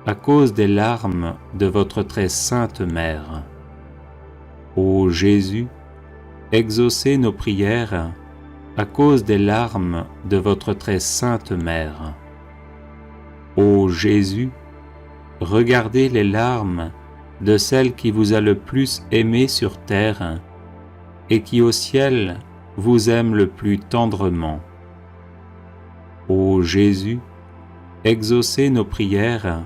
à cause des larmes de votre très sainte mère. Ô Jésus, exaucez nos prières à cause des larmes de votre très sainte mère. Ô Jésus, regardez les larmes de celle qui vous a le plus aimé sur terre et qui au ciel vous aime le plus tendrement. Ô Jésus, exaucez nos prières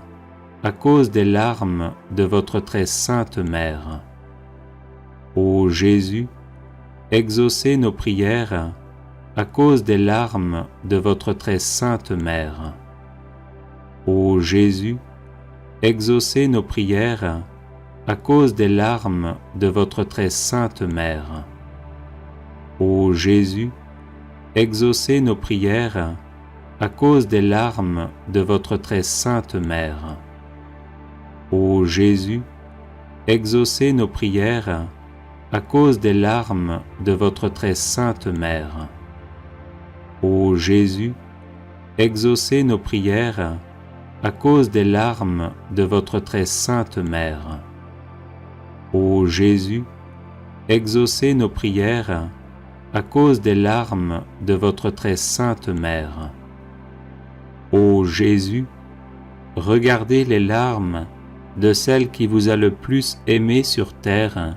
à cause des larmes de votre très sainte mère. Ô Jésus, exaucez nos prières à cause des larmes de votre très sainte mère. Ô Jésus, exaucez nos prières à cause des larmes de votre très sainte mère. Ô Jésus, exaucez nos prières à cause des larmes de votre très sainte mère. Ô Jésus, exaucez nos prières à cause des larmes de votre très sainte mère. Ô Jésus, exaucez nos prières à cause des larmes de votre très sainte mère. Ô Jésus, exaucez nos prières à cause des larmes de votre très sainte mère. Ô Jésus, regardez les larmes de celle qui vous a le plus aimé sur terre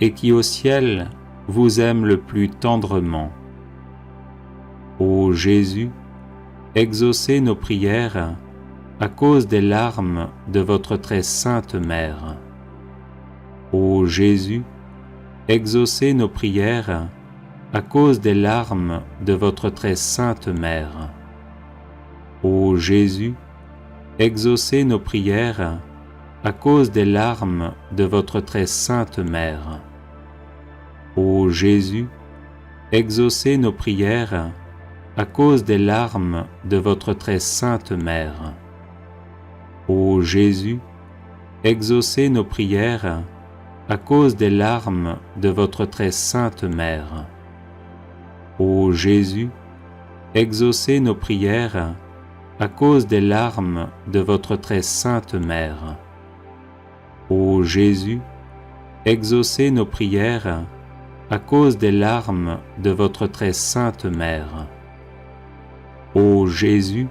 et qui au ciel vous aime le plus tendrement. Ô Jésus, exaucez nos prières à cause des larmes de votre très sainte mère. Ô Jésus, exaucez nos prières à cause des larmes de votre très sainte mère. Ô Jésus, exaucez nos prières à cause des larmes de votre très sainte mère. Ô Jésus, exaucez nos prières à cause des larmes de votre très sainte mère. Ô Jésus, exaucez nos prières à cause des larmes de votre très sainte mère. Ô Jésus, exaucez nos prières à cause des larmes de votre très sainte mère. Ô Jésus, exaucez nos prières à cause des larmes de votre très sainte mère. Ô Jésus,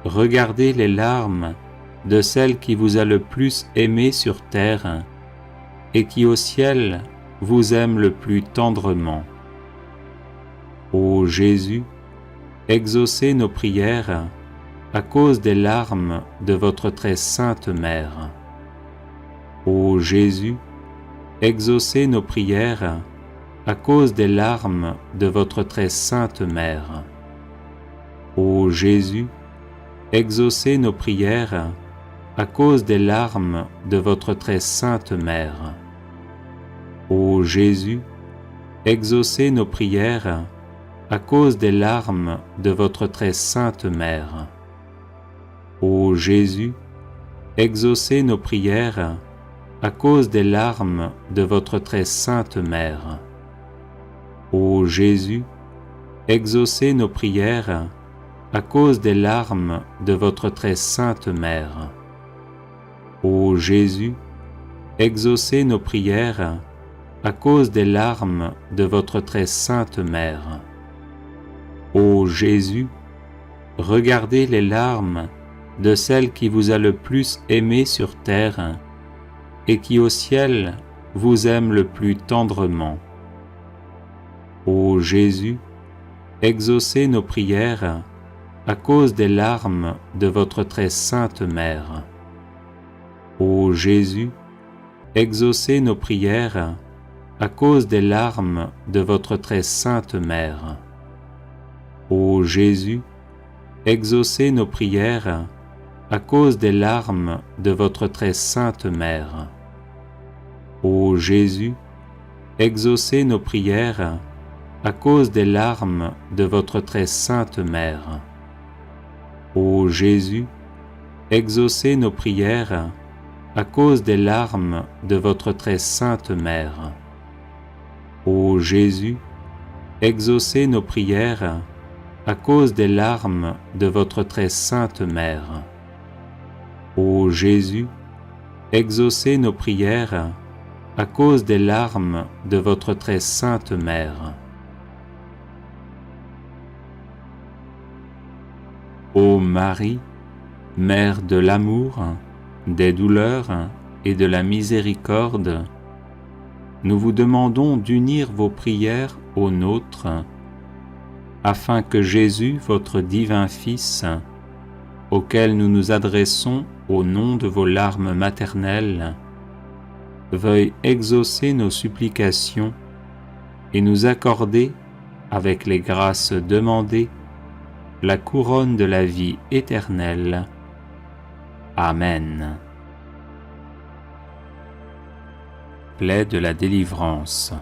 regardez les larmes de celle qui vous a le plus aimé sur terre et qui au ciel vous aime le plus tendrement. Ô Jésus, exaucez nos prières à cause des larmes de votre très sainte mère. Ô Jésus, exaucez nos prières à cause des larmes de votre très sainte mère. Ô Jésus, exaucez nos prières à cause des larmes de votre très sainte mère. Ô Jésus, exaucez nos prières à cause des larmes de votre très sainte mère. Ô Jésus, exaucez nos prières à cause des larmes de votre très sainte mère. Ô Jésus, exaucez nos prières à cause des larmes de votre très sainte mère. Ô Jésus, exaucez nos prières à cause des larmes de votre très sainte mère. Ô Jésus, regardez les larmes de celle qui vous a le plus aimé sur terre et qui au ciel vous aime le plus tendrement. Ô Jésus, exaucez nos prières à cause des larmes de votre très sainte mère. Ô Jésus, exaucez nos prières à cause des larmes de votre très sainte mère. Ô Jésus, exaucez nos prières à cause des larmes de votre très sainte mère. Ô Jésus, exaucez nos prières à cause des larmes de votre très sainte mère. Ô Jésus, exaucez nos prières à cause des larmes de votre très sainte mère. Ô Jésus, exaucez nos prières à cause des larmes de votre très sainte mère. Ô Jésus, exaucez nos prières à cause des larmes de votre très sainte mère. Ô Marie, Mère de l'amour, des douleurs et de la miséricorde, nous vous demandons d'unir vos prières aux nôtres, afin que Jésus, votre divin Fils, auquel nous nous adressons au nom de vos larmes maternelles, veuille exaucer nos supplications et nous accorder, avec les grâces demandées, la couronne de la vie éternelle. Amen. Plaie de la délivrance.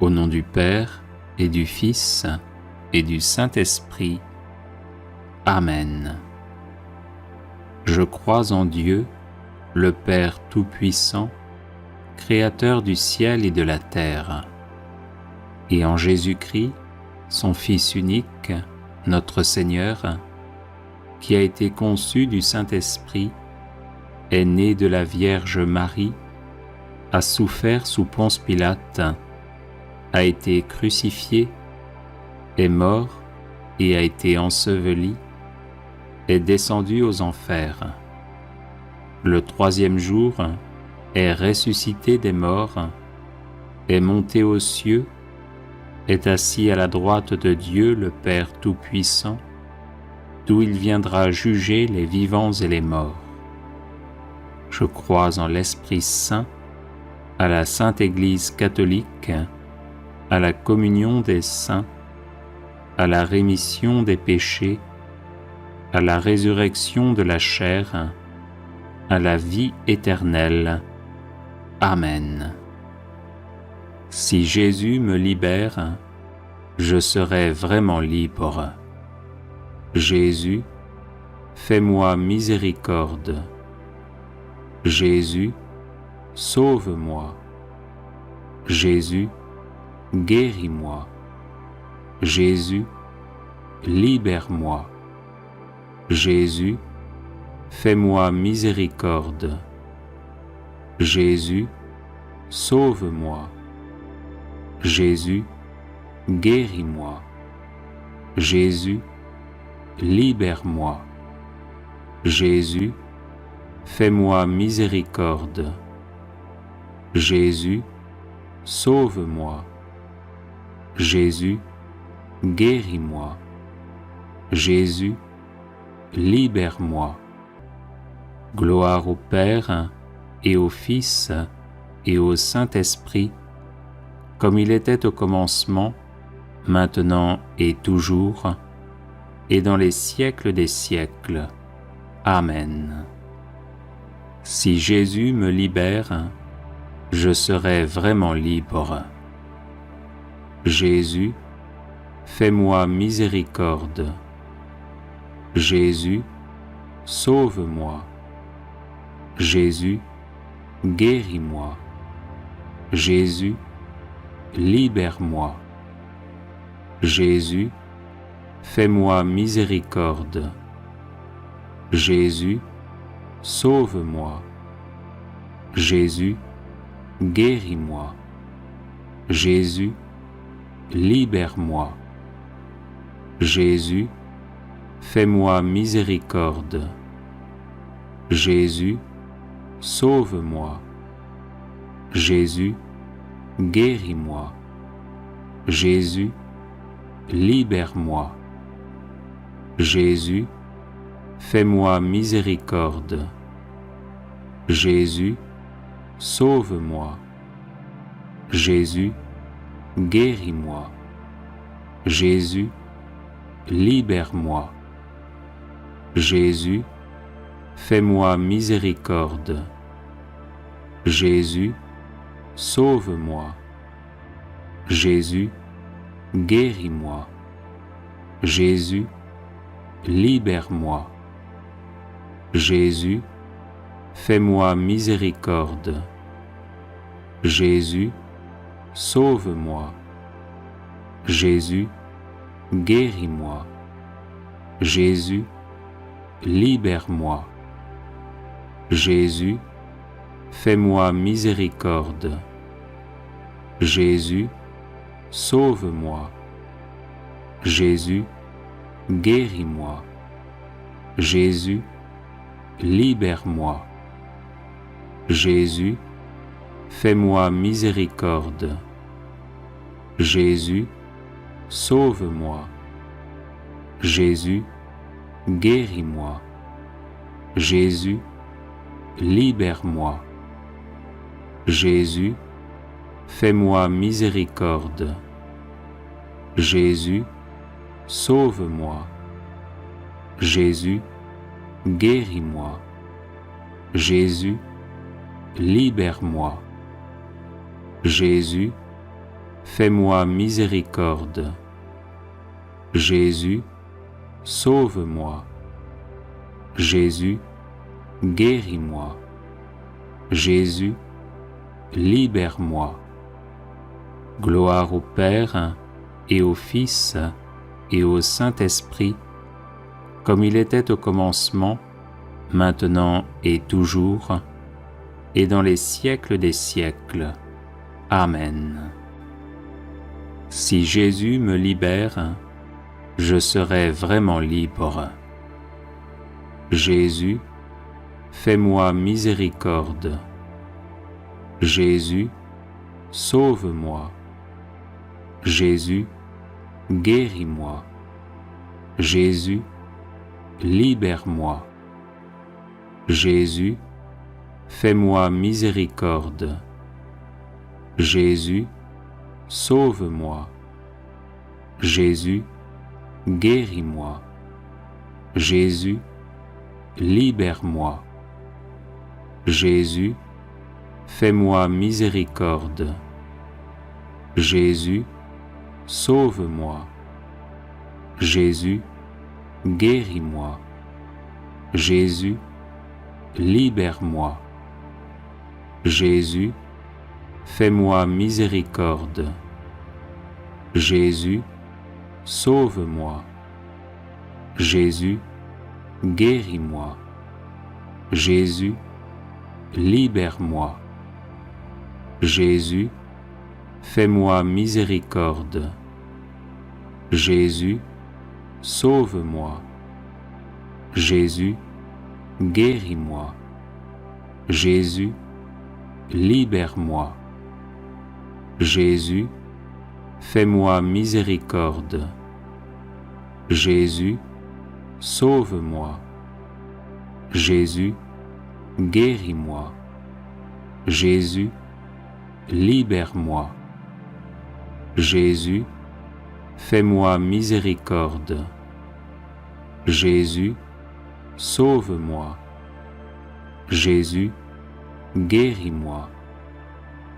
Au nom du Père et du Fils et du Saint-Esprit. Amen. Je crois en Dieu, le Père Tout-Puissant, Créateur du ciel et de la terre, et en Jésus-Christ, son Fils unique, notre Seigneur, qui a été conçu du Saint-Esprit, est né de la Vierge Marie, a souffert sous Ponce Pilate, a été crucifié, est mort et a été enseveli, est descendu aux enfers. Le troisième jour, est ressuscité des morts, est monté aux cieux, est assis à la droite de Dieu le Père Tout-Puissant, d'où il viendra juger les vivants et les morts. Je crois en l'Esprit Saint, à la Sainte Église catholique, à la communion des saints, à la rémission des péchés, à la résurrection de la chair, à la vie éternelle. Amen. Si Jésus me libère, je serai vraiment libre. Jésus, fais-moi miséricorde. Jésus, sauve-moi. Jésus, guéris-moi. Jésus, libère-moi. Jésus, fais-moi miséricorde. Jésus, sauve-moi. Jésus, guéris-moi. Jésus, libère-moi. Jésus, fais-moi miséricorde. Jésus, sauve-moi. Jésus, guéris-moi. Jésus, libère-moi. Gloire au Père et au Fils et au Saint-Esprit, comme il était au commencement, maintenant et toujours, et dans les siècles des siècles. Amen. Si Jésus me libère, je serai vraiment libre. Jésus, fais-moi miséricorde. Jésus, sauve-moi. Jésus, guéris-moi. Jésus, libère-moi. Jésus, fais-moi miséricorde. Jésus, sauve-moi. Jésus, guéris-moi. Jésus, libère-moi. Jésus, fais-moi miséricorde. Jésus, sauve-moi. Jésus, guéris-moi. Jésus, libère-moi. Jésus, fais-moi miséricorde. Jésus, sauve-moi. Jésus, guéris-moi. Jésus, libère-moi. Jésus, fais-moi miséricorde. Jésus, sauve-moi. Jésus, guéris-moi. Jésus, libère-moi. Jésus, fais-moi miséricorde. Jésus, sauve-moi. Jésus, guéris-moi. Jésus, libère-moi. Jésus, fais-moi miséricorde. Jésus, sauve-moi. Jésus, guéris-moi. Jésus, libère-moi. Jésus, fais-moi miséricorde. Jésus, sauve-moi. Jésus, guéris-moi. Jésus, libère-moi. Jésus, fais-moi miséricorde. Jésus, sauve-moi. Jésus, guéris-moi. Jésus, libère-moi. Jésus, fais-moi miséricorde. Jésus, sauve-moi. Jésus, guéris-moi. Jésus, libère-moi. Gloire au Père et au Fils et au Saint-Esprit, comme il était au commencement, maintenant et toujours, et dans les siècles des siècles. Amen. Si Jésus me libère, je serai vraiment libre. Jésus, fais-moi miséricorde. Jésus, sauve-moi. Jésus, guéris-moi. Jésus, libère-moi. Jésus, fais-moi miséricorde. Jésus, sauve-moi. Jésus, guéris-moi. Jésus, libère-moi. Jésus, fais-moi miséricorde. Jésus, sauve-moi. Jésus, guéris-moi. Jésus, libère-moi. Jésus, fais-moi miséricorde. Jésus, sauve-moi. Jésus, guéris-moi. Jésus, libère-moi. Jésus, fais-moi miséricorde. Jésus, sauve-moi. Jésus, guéris-moi. Jésus, libère-moi. Jésus, fais-moi miséricorde. Jésus, sauve-moi. Jésus, guéris-moi. Jésus, libère-moi. Jésus, fais-moi miséricorde. Jésus, sauve-moi. Jésus, guéris-moi.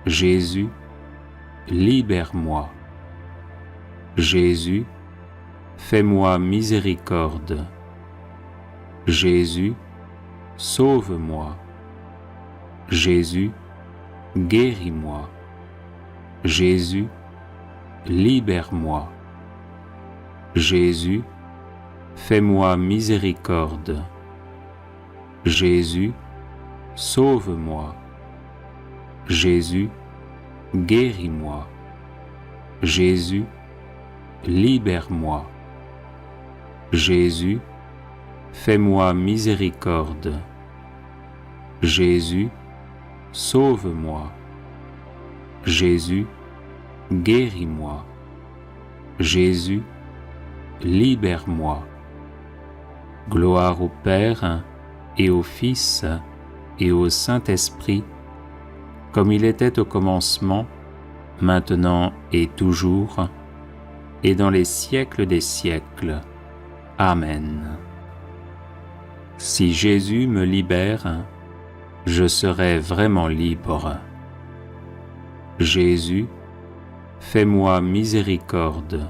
Jésus, libère-moi. Jésus, fais-moi miséricorde. Jésus, sauve-moi. Jésus, guéris-moi. Jésus, libère-moi. Jésus, fais-moi miséricorde. Jésus, sauve-moi. Jésus, guéris-moi. Jésus, libère-moi. Jésus, fais-moi miséricorde. Jésus, sauve-moi. Jésus, guéris-moi. Jésus, libère-moi. Gloire au Père et au Fils et au Saint-Esprit, comme il était au commencement, maintenant et toujours, et dans les siècles des siècles. Amen. Si Jésus me libère, je serai vraiment libre. Jésus, fais-moi miséricorde.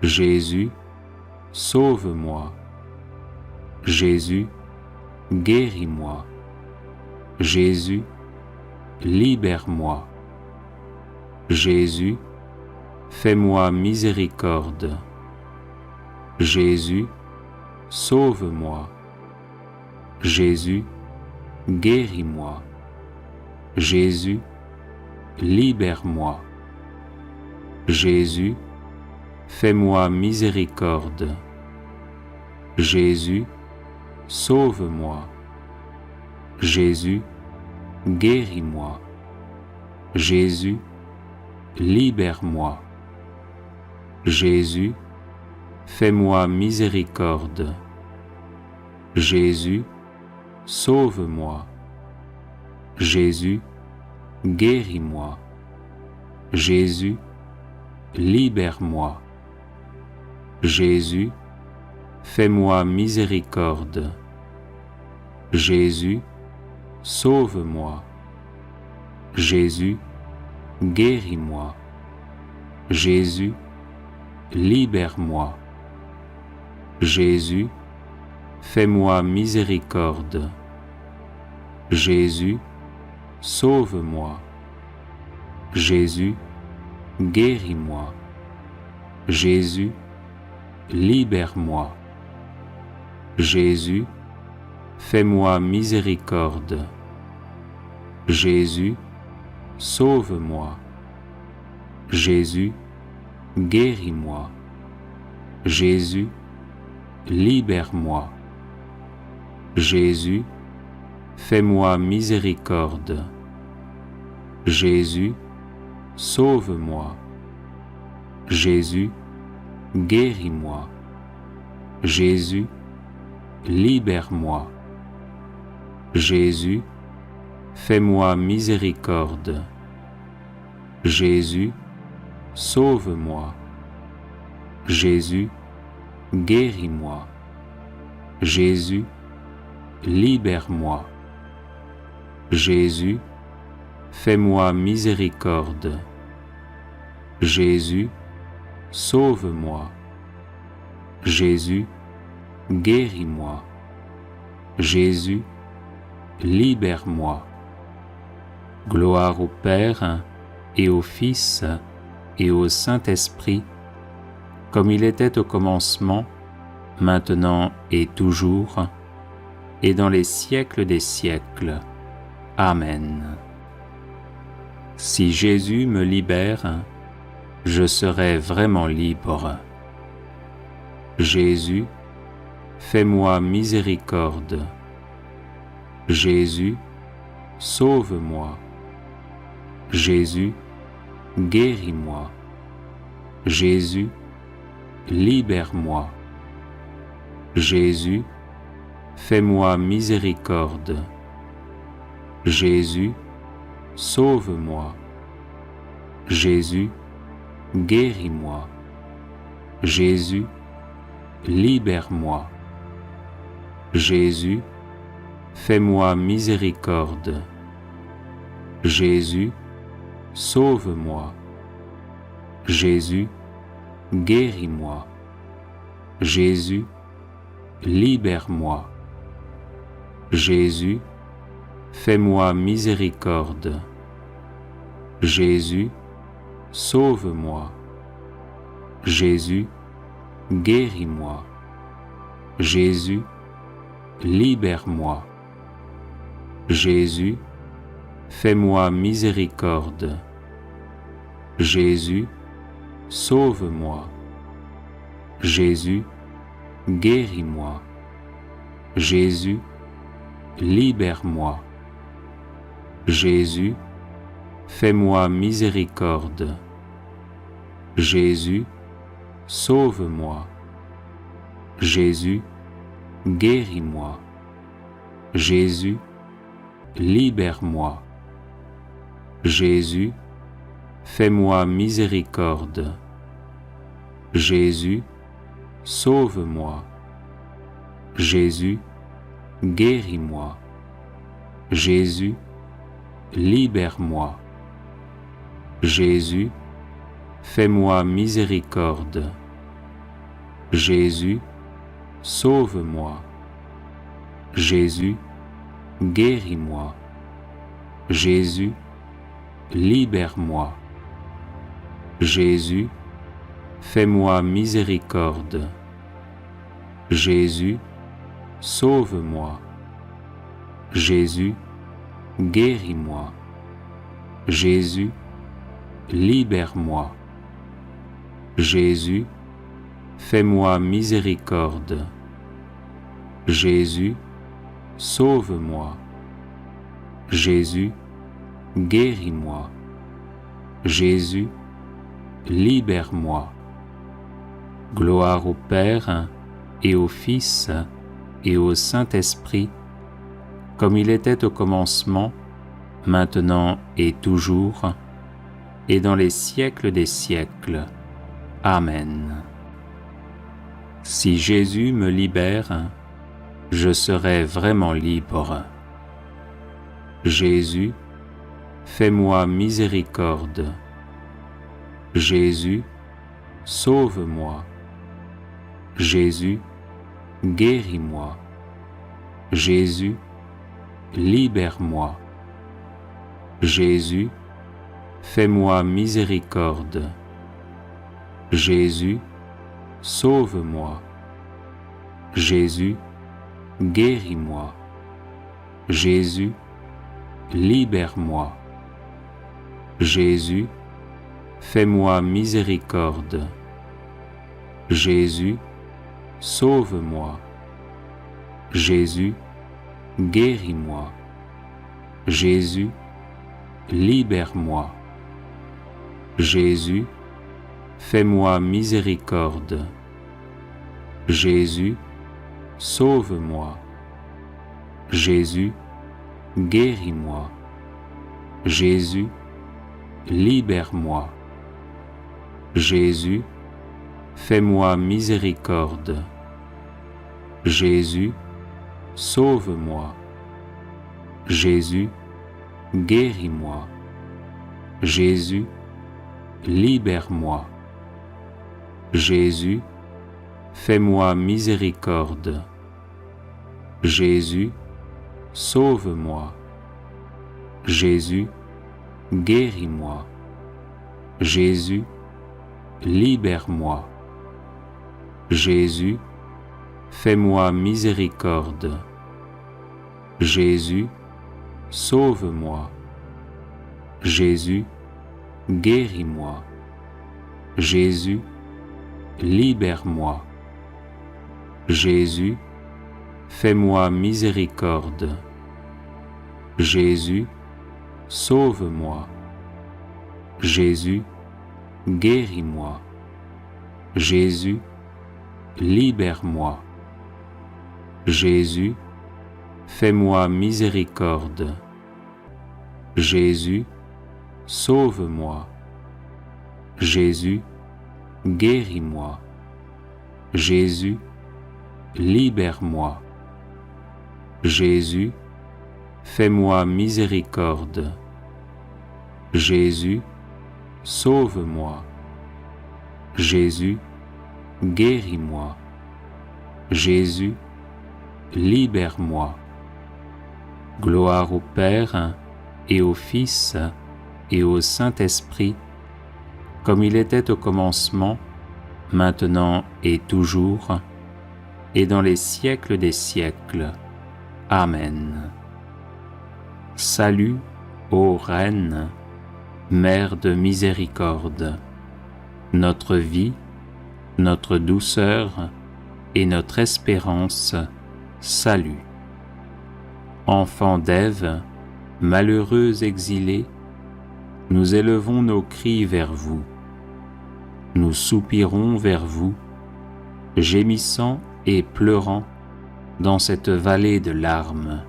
Jésus, sauve-moi. Jésus, guéris-moi. Jésus, libère-moi. Jésus, fais-moi miséricorde. Jésus, sauve-moi. Jésus, guéris-moi. Jésus, libère-moi. Jésus, fais-moi miséricorde. Jésus, sauve-moi. Jésus, guéris-moi. Jésus, libère-moi. Jésus, fais-moi miséricorde. Jésus, sauve-moi. Jésus, guéris-moi. Jésus, libère-moi. Jésus, fais-moi miséricorde. Jésus, sauve-moi. Jésus, guéris-moi. Jésus, libère-moi. Jésus, fais-moi miséricorde. Jésus, sauve-moi. Jésus, guéris-moi. Jésus, libère-moi. Jésus, fais-moi miséricorde. Jésus, sauve-moi. Jésus, guéris-moi. Jésus, libère-moi. Jésus, fais-moi miséricorde. Jésus, sauve-moi. Jésus, guéris-moi. Jésus, libère-moi. Jésus, fais-moi miséricorde. Jésus, sauve-moi. Jésus, guéris-moi. Jésus, libère-moi. Jésus, fais-moi miséricorde. Jésus, sauve-moi. Jésus, guéris-moi. Jésus, libère-moi. Gloire au Père et au Fils et au Saint-Esprit, comme il était au commencement, maintenant et toujours, et dans les siècles des siècles. Amen. Si Jésus me libère, je serai vraiment libre. Jésus, fais-moi miséricorde. Jésus, sauve-moi. Jésus, guéris-moi. Jésus, libère-moi. Jésus, fais-moi miséricorde. Jésus, sauve-moi. Jésus, guéris-moi. Jésus, libère-moi. Jésus, fais-moi miséricorde. Jésus, sauve-moi. Jésus, guéris-moi. Jésus, libère-moi. Jésus, fais-moi miséricorde. Jésus, sauve-moi. Jésus, guéris-moi. Jésus, libère-moi. Jésus, fais-moi miséricorde. Jésus, sauve-moi. Jésus, guéris-moi. Jésus, libère-moi. Jésus, fais-moi miséricorde. Jésus, sauve-moi. Jésus, guéris-moi. Jésus, libère-moi. Jésus, fais-moi miséricorde. Jésus, sauve-moi. Jésus, guéris-moi. Jésus, libère-moi. Jésus, fais-moi miséricorde. Jésus, sauve-moi. Jésus, guéris-moi. Jésus, libère-moi. Jésus, fais-moi miséricorde. Jésus, sauve-moi. Jésus, guéris-moi. Jésus, libère-moi. Jésus, fais-moi miséricorde. Jésus, sauve-moi. Jésus, guéris-moi. Jésus, libère-moi. Gloire au Père et au Fils et au Saint-Esprit, comme il était au commencement, maintenant et toujours, et dans les siècles des siècles. Amen. Si Jésus me libère, je serai vraiment libre. Jésus, fais-moi miséricorde. Jésus, sauve-moi. Jésus, guéris-moi. Jésus, libère-moi. Jésus, fais-moi miséricorde. Jésus, sauve-moi. Jésus, guéris-moi. Jésus, libère-moi. Jésus, fais-moi miséricorde. Jésus, sauve-moi. Jésus, guéris-moi. Jésus, libère-moi. Jésus, fais-moi miséricorde. Jésus, sauve-moi. Jésus, guéris-moi. Jésus, libère-moi. Jésus, fais-moi miséricorde. Jésus, sauve-moi. Jésus, guéris-moi. Jésus, libère-moi. Jésus, fais-moi miséricorde. Jésus, sauve-moi. Jésus, guéris-moi. Jésus, libère-moi. Jésus, fais-moi miséricorde. Jésus, sauve-moi. Jésus, guéris-moi. Jésus, libère-moi. Jésus, fais-moi miséricorde. Jésus, sauve-moi. Jésus, guéris-moi. Jésus, libère-moi. Jésus, fais-moi miséricorde. Jésus, sauve-moi. Jésus, guéris-moi. Jésus, libère-moi. Jésus, fais-moi miséricorde. Jésus, sauve-moi. Jésus, guéris-moi. Jésus, libère-moi. Gloire au Père et au Fils et au Saint-Esprit, comme il était au commencement, maintenant et toujours, et dans les siècles des siècles. Amen. Salut, ô Reine, Mère de miséricorde, notre vie, notre douceur et notre espérance, salut. Enfants d'Ève, malheureux exilés, nous élevons nos cris vers vous. Nous soupirons vers vous, gémissant et pleurant dans cette vallée de larmes.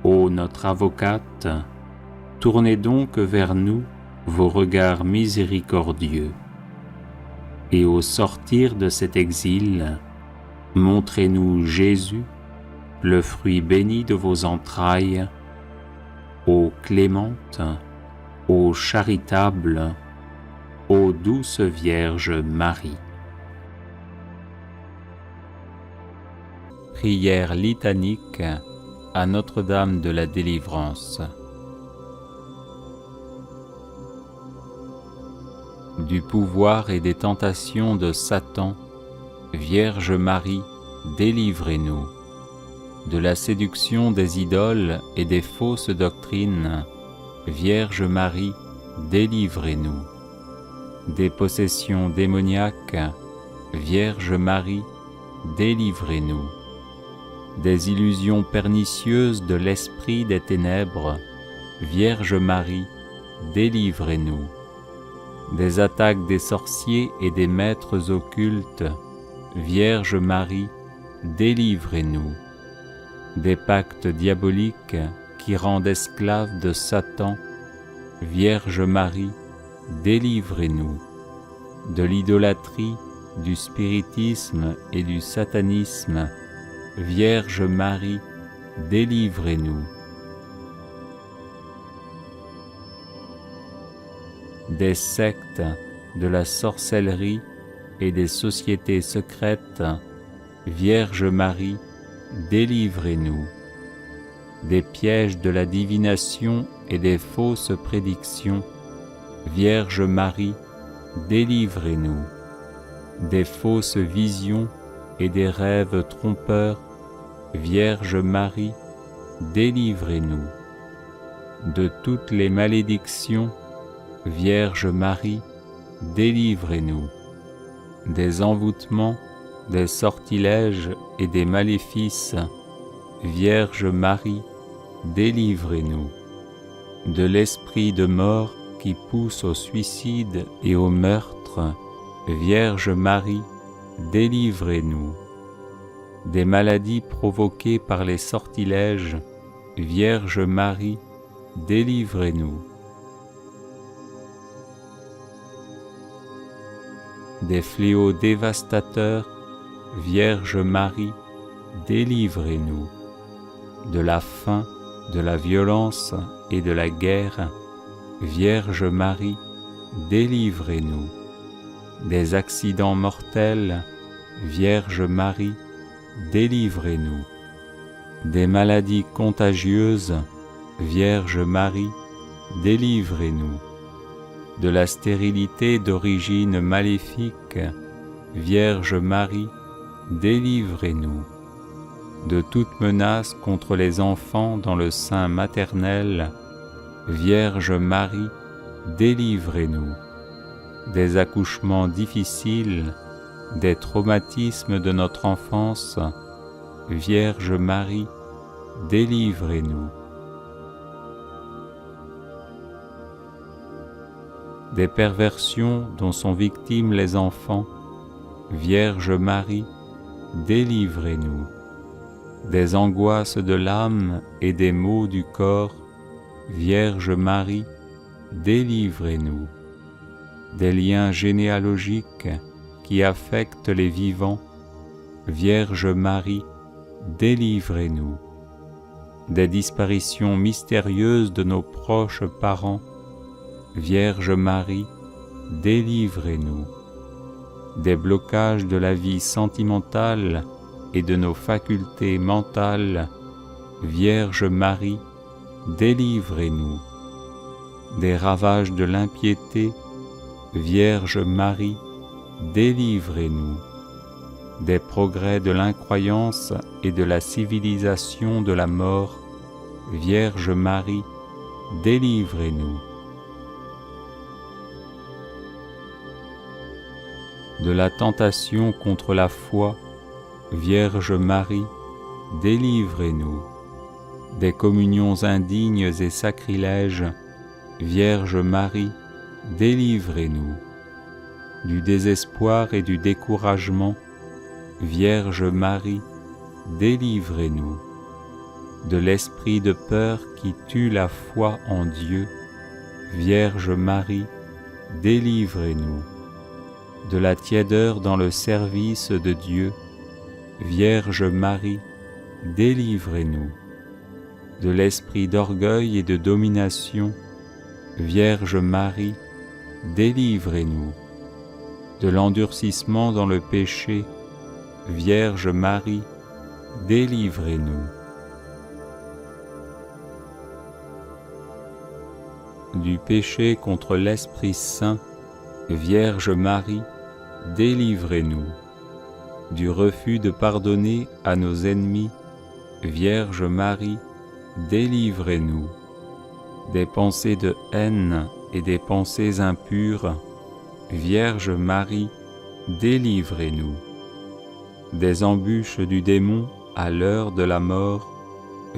Ô notre avocate, tournez donc vers nous vos regards miséricordieux. Et au sortir de cet exil, montrez-nous Jésus, le fruit béni de vos entrailles, ô clémente, ô charitable, ô douce Vierge Marie. Prière litanique à Notre-Dame de la Délivrance. Du pouvoir et des tentations de Satan, Vierge Marie, délivrez-nous. De la séduction des idoles et des fausses doctrines, Vierge Marie, délivrez-nous. Des possessions démoniaques, Vierge Marie, délivrez-nous. Des illusions pernicieuses de l'esprit des ténèbres, Vierge Marie, délivrez-nous. Des attaques des sorciers et des maîtres occultes, Vierge Marie, délivrez-nous. Des pactes diaboliques qui rendent esclaves de Satan, Vierge Marie, délivrez-nous. De l'idolâtrie, du spiritisme et du satanisme, Vierge Marie, délivrez-nous. Des sectes, de la sorcellerie et des sociétés secrètes, Vierge Marie, délivrez-nous. Des pièges de la divination et des fausses prédictions, Vierge Marie, délivrez-nous. Des fausses visions et des rêves trompeurs, Vierge Marie, délivrez-nous. De toutes les malédictions, Vierge Marie, délivrez-nous. Des envoûtements, des sortilèges et des maléfices, Vierge Marie, délivrez-nous. De l'esprit de mort qui pousse au suicide et au meurtre, Vierge Marie, délivrez-nous. Des maladies provoquées par les sortilèges, Vierge Marie, délivrez-nous. Des fléaux dévastateurs, Vierge Marie, délivrez-nous. De la faim, de la violence et de la guerre, Vierge Marie, délivrez-nous. Des accidents mortels, Vierge Marie, délivrez-nous. Des maladies contagieuses, Vierge Marie, délivrez-nous. De la stérilité d'origine maléfique, Vierge Marie, délivrez-nous. De toute menace contre les enfants dans le sein maternel, Vierge Marie, délivrez-nous. Des accouchements difficiles, des traumatismes de notre enfance, Vierge Marie, délivrez-nous. Des perversions dont sont victimes les enfants, Vierge Marie, délivrez-nous. Des angoisses de l'âme et des maux du corps, Vierge Marie, délivrez-nous. Des liens généalogiques qui affectent les vivants, Vierge Marie, délivrez-nous. Des disparitions mystérieuses de nos proches parents, Vierge Marie, délivrez-nous. Des blocages de la vie sentimentale et de nos facultés mentales, Vierge Marie, délivrez-nous. Des ravages de l'impiété, Vierge Marie, délivrez-nous. Des progrès de l'incroyance et de la civilisation de la mort, Vierge Marie, délivrez-nous. De la tentation contre la foi, Vierge Marie, délivrez-nous. Des communions indignes et sacrilèges, Vierge Marie, délivrez-nous. Du désespoir et du découragement, Vierge Marie, délivrez-nous. De l'esprit de peur qui tue la foi en Dieu, Vierge Marie, délivrez-nous. de la tiédeur dans le service de Dieu, Vierge Marie, délivrez-nous. De l'esprit d'orgueil et de domination, Vierge Marie, délivrez-nous. De l'endurcissement dans le péché, Vierge Marie, délivrez-nous. Du péché contre l'Esprit Saint, Vierge Marie, délivrez-nous. Du refus de pardonner à nos ennemis, Vierge Marie, délivrez-nous. Des pensées de haine et des pensées impures, Vierge Marie, délivrez-nous. Des embûches du démon à l'heure de la mort,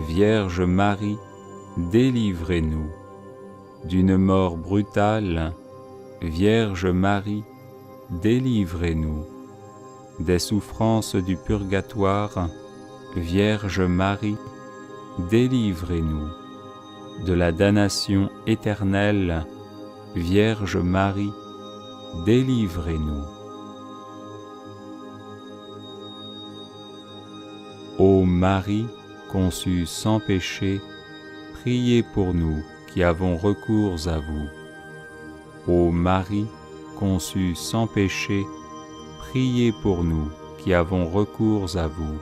Vierge Marie, délivrez-nous. D'une mort brutale, Vierge Marie, délivrez-nous. Des souffrances du purgatoire, Vierge Marie, délivrez-nous. De la damnation éternelle, Vierge Marie, délivrez-nous. Ô Marie, conçue sans péché, priez pour nous qui avons recours à vous. Ô Marie, conçue sans péché, priez pour nous qui avons recours à vous.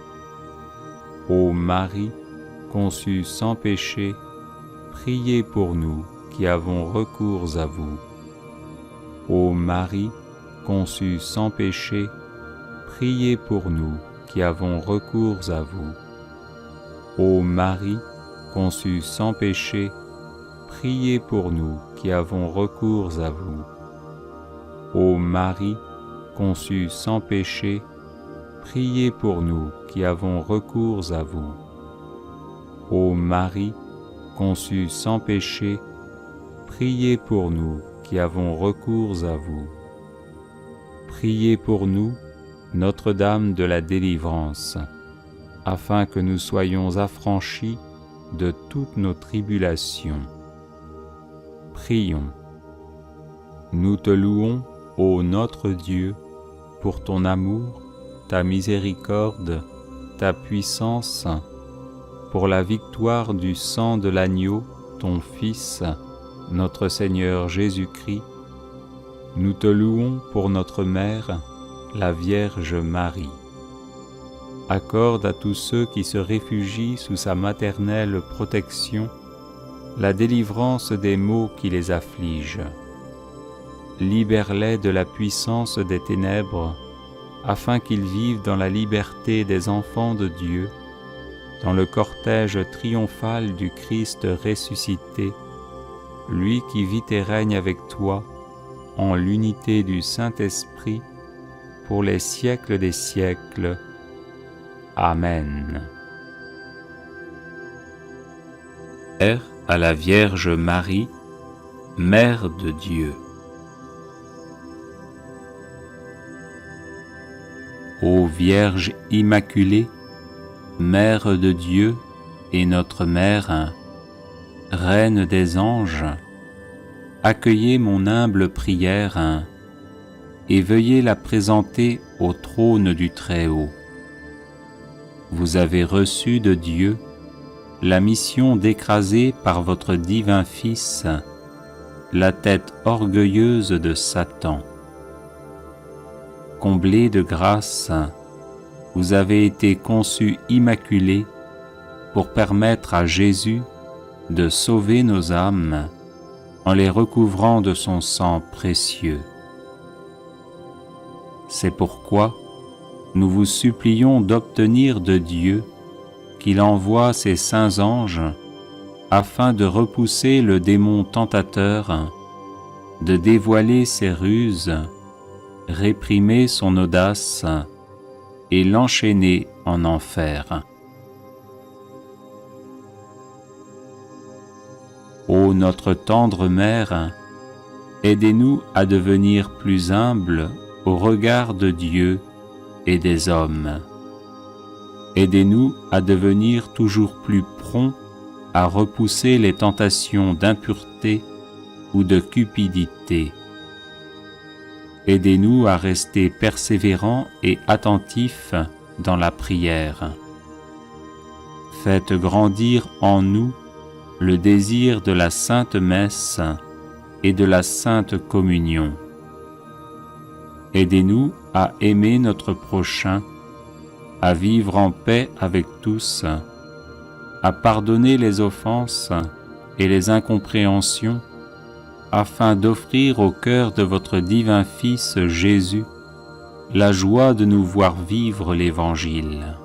Ô Marie, conçue sans péché, priez pour nous qui avons recours à vous. Ô Marie, conçue sans péché, priez pour nous qui avons recours à vous. Ô Marie, conçue sans péché, priez pour nous qui avons recours à vous. Ô Marie, conçue sans péché, priez pour nous qui avons recours à vous. Ô Marie, conçue sans péché, priez pour nous qui avons recours à vous. Priez pour nous, Notre-Dame de la délivrance, afin que nous soyons affranchis de toutes nos tribulations. Prions. Nous te louons, ô notre Dieu, pour ton amour, ta miséricorde, ta puissance, pour la victoire du sang de l'agneau, ton Fils, notre Seigneur Jésus-Christ. Nous te louons pour notre Mère, la Vierge Marie. Accorde à tous ceux qui se réfugient sous sa maternelle protection la délivrance des maux qui les affligent. Libère-les de la puissance des ténèbres, afin qu'ils vivent dans la liberté des enfants de Dieu, dans le cortège triomphal du Christ ressuscité, lui qui vit et règne avec toi, en l'unité du Saint-Esprit, pour les siècles des siècles. Amen. Prière à la Vierge Marie, Mère de Dieu. Ô Vierge Immaculée, Mère de Dieu et notre Mère, Reine des anges, accueillez mon humble prière et veuillez la présenter au trône du Très-Haut. Vous avez reçu de Dieu la mission d'écraser par votre divin Fils la tête orgueilleuse de Satan. Comblée de grâce, vous avez été conçue immaculée pour permettre à Jésus de sauver nos âmes en les recouvrant de son sang précieux. C'est pourquoi nous vous supplions d'obtenir de Dieu qu'il envoie ses saints anges afin de repousser le démon tentateur, de dévoiler ses ruses, réprimer son audace et l'enchaîner en enfer. Ô notre tendre Mère, aidez-nous à devenir plus humbles au regard de Dieu et des hommes. Aidez-nous à devenir toujours plus prompts à repousser les tentations d'impureté ou de cupidité. Aidez-nous à rester persévérants et attentifs dans la prière. Faites grandir en nous le désir de la Sainte Messe et de la Sainte Communion. Aidez-nous à aimer notre prochain, à vivre en paix avec tous, à pardonner les offenses et les incompréhensions, afin d'offrir au cœur de votre divin Fils Jésus la joie de nous voir vivre l'Évangile.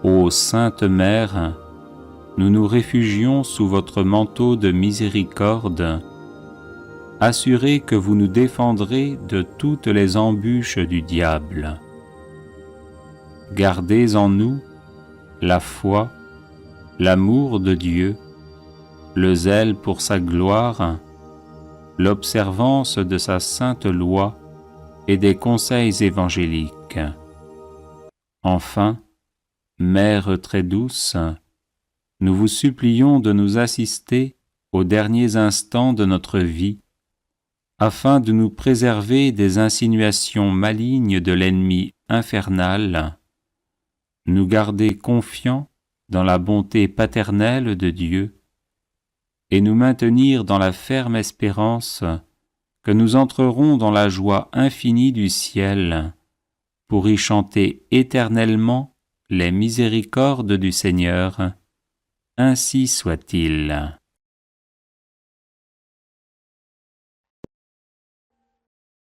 Ô Sainte Mère, nous nous réfugions sous votre manteau de miséricorde, assurés que vous nous défendrez de toutes les embûches du diable. Gardez en nous la foi, l'amour de Dieu, le zèle pour sa gloire, l'observance de sa sainte loi et des conseils évangéliques. Enfin, Mère très douce, nous vous supplions de nous assister aux derniers instants de notre vie, afin de nous préserver des insinuations malignes de l'ennemi infernal, nous garder confiants dans la bonté paternelle de Dieu et nous maintenir dans la ferme espérance que nous entrerons dans la joie infinie du ciel pour y chanter éternellement les miséricordes du Seigneur. Ainsi soit-il.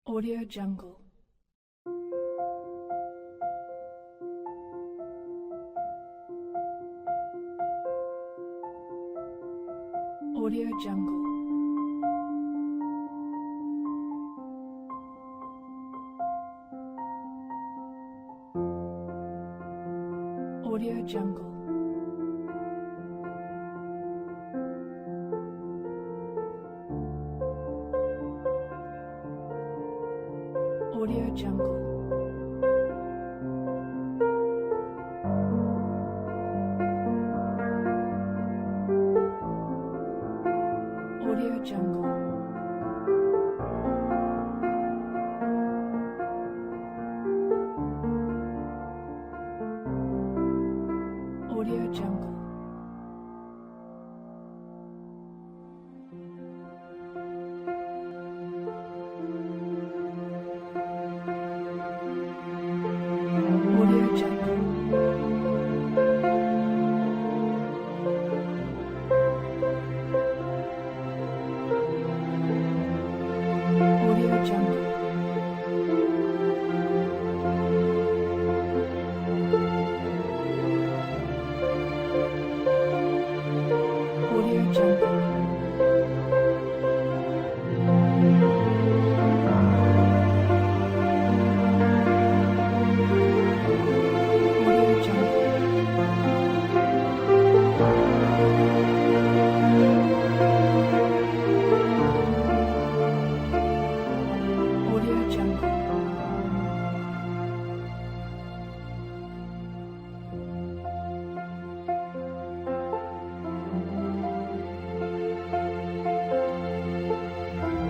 Audio Jungle. Audio Jungle. Audio Jungle. Audio Jungle. Audio Jungle. Audio Jungle. Audio Jungle. Audio Jungle. Audio Jungle. Audio Jungle. Audio Jungle.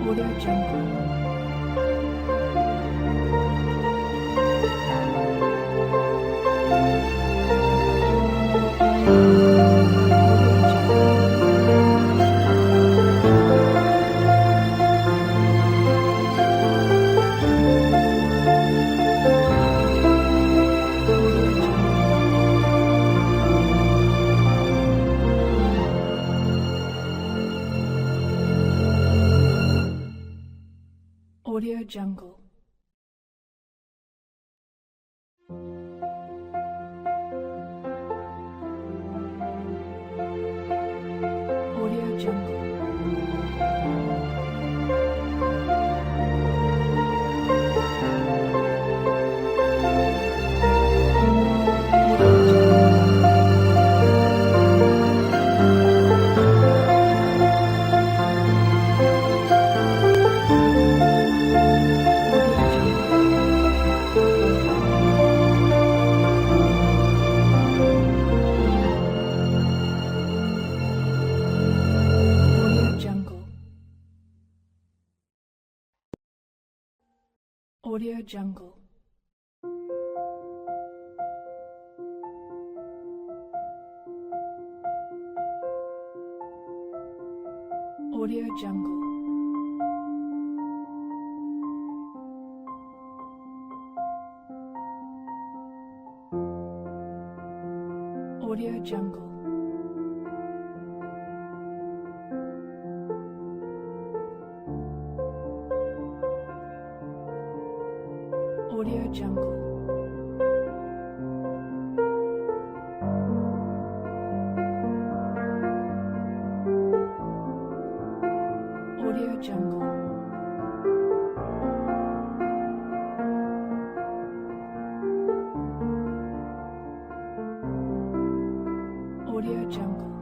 Audio Jungle. Audio Jungle. Audio Jungle. Audio Jungle. Audio Jungle. Audio Jungle. Audio Jungle.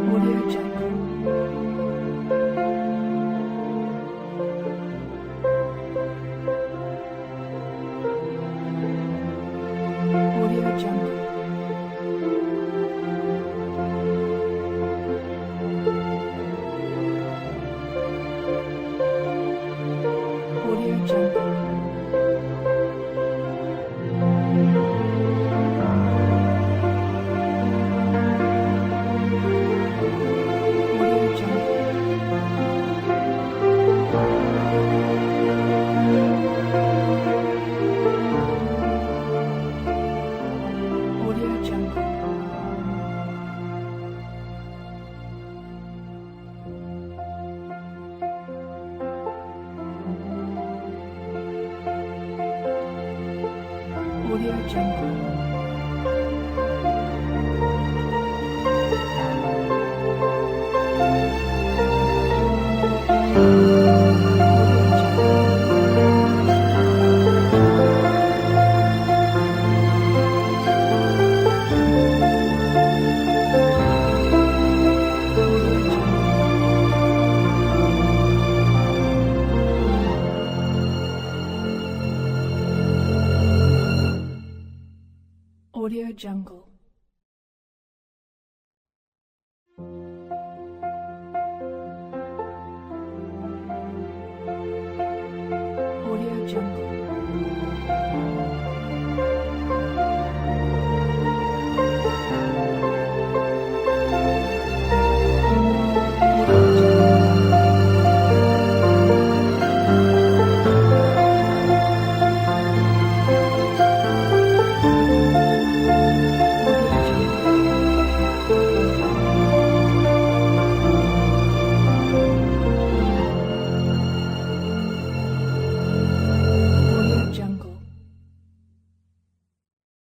Audio Jungle. Audio Jungle. Audio Jungle. Audio Jungle. Audio Jungle. Audio Jungle. Audio Jungle.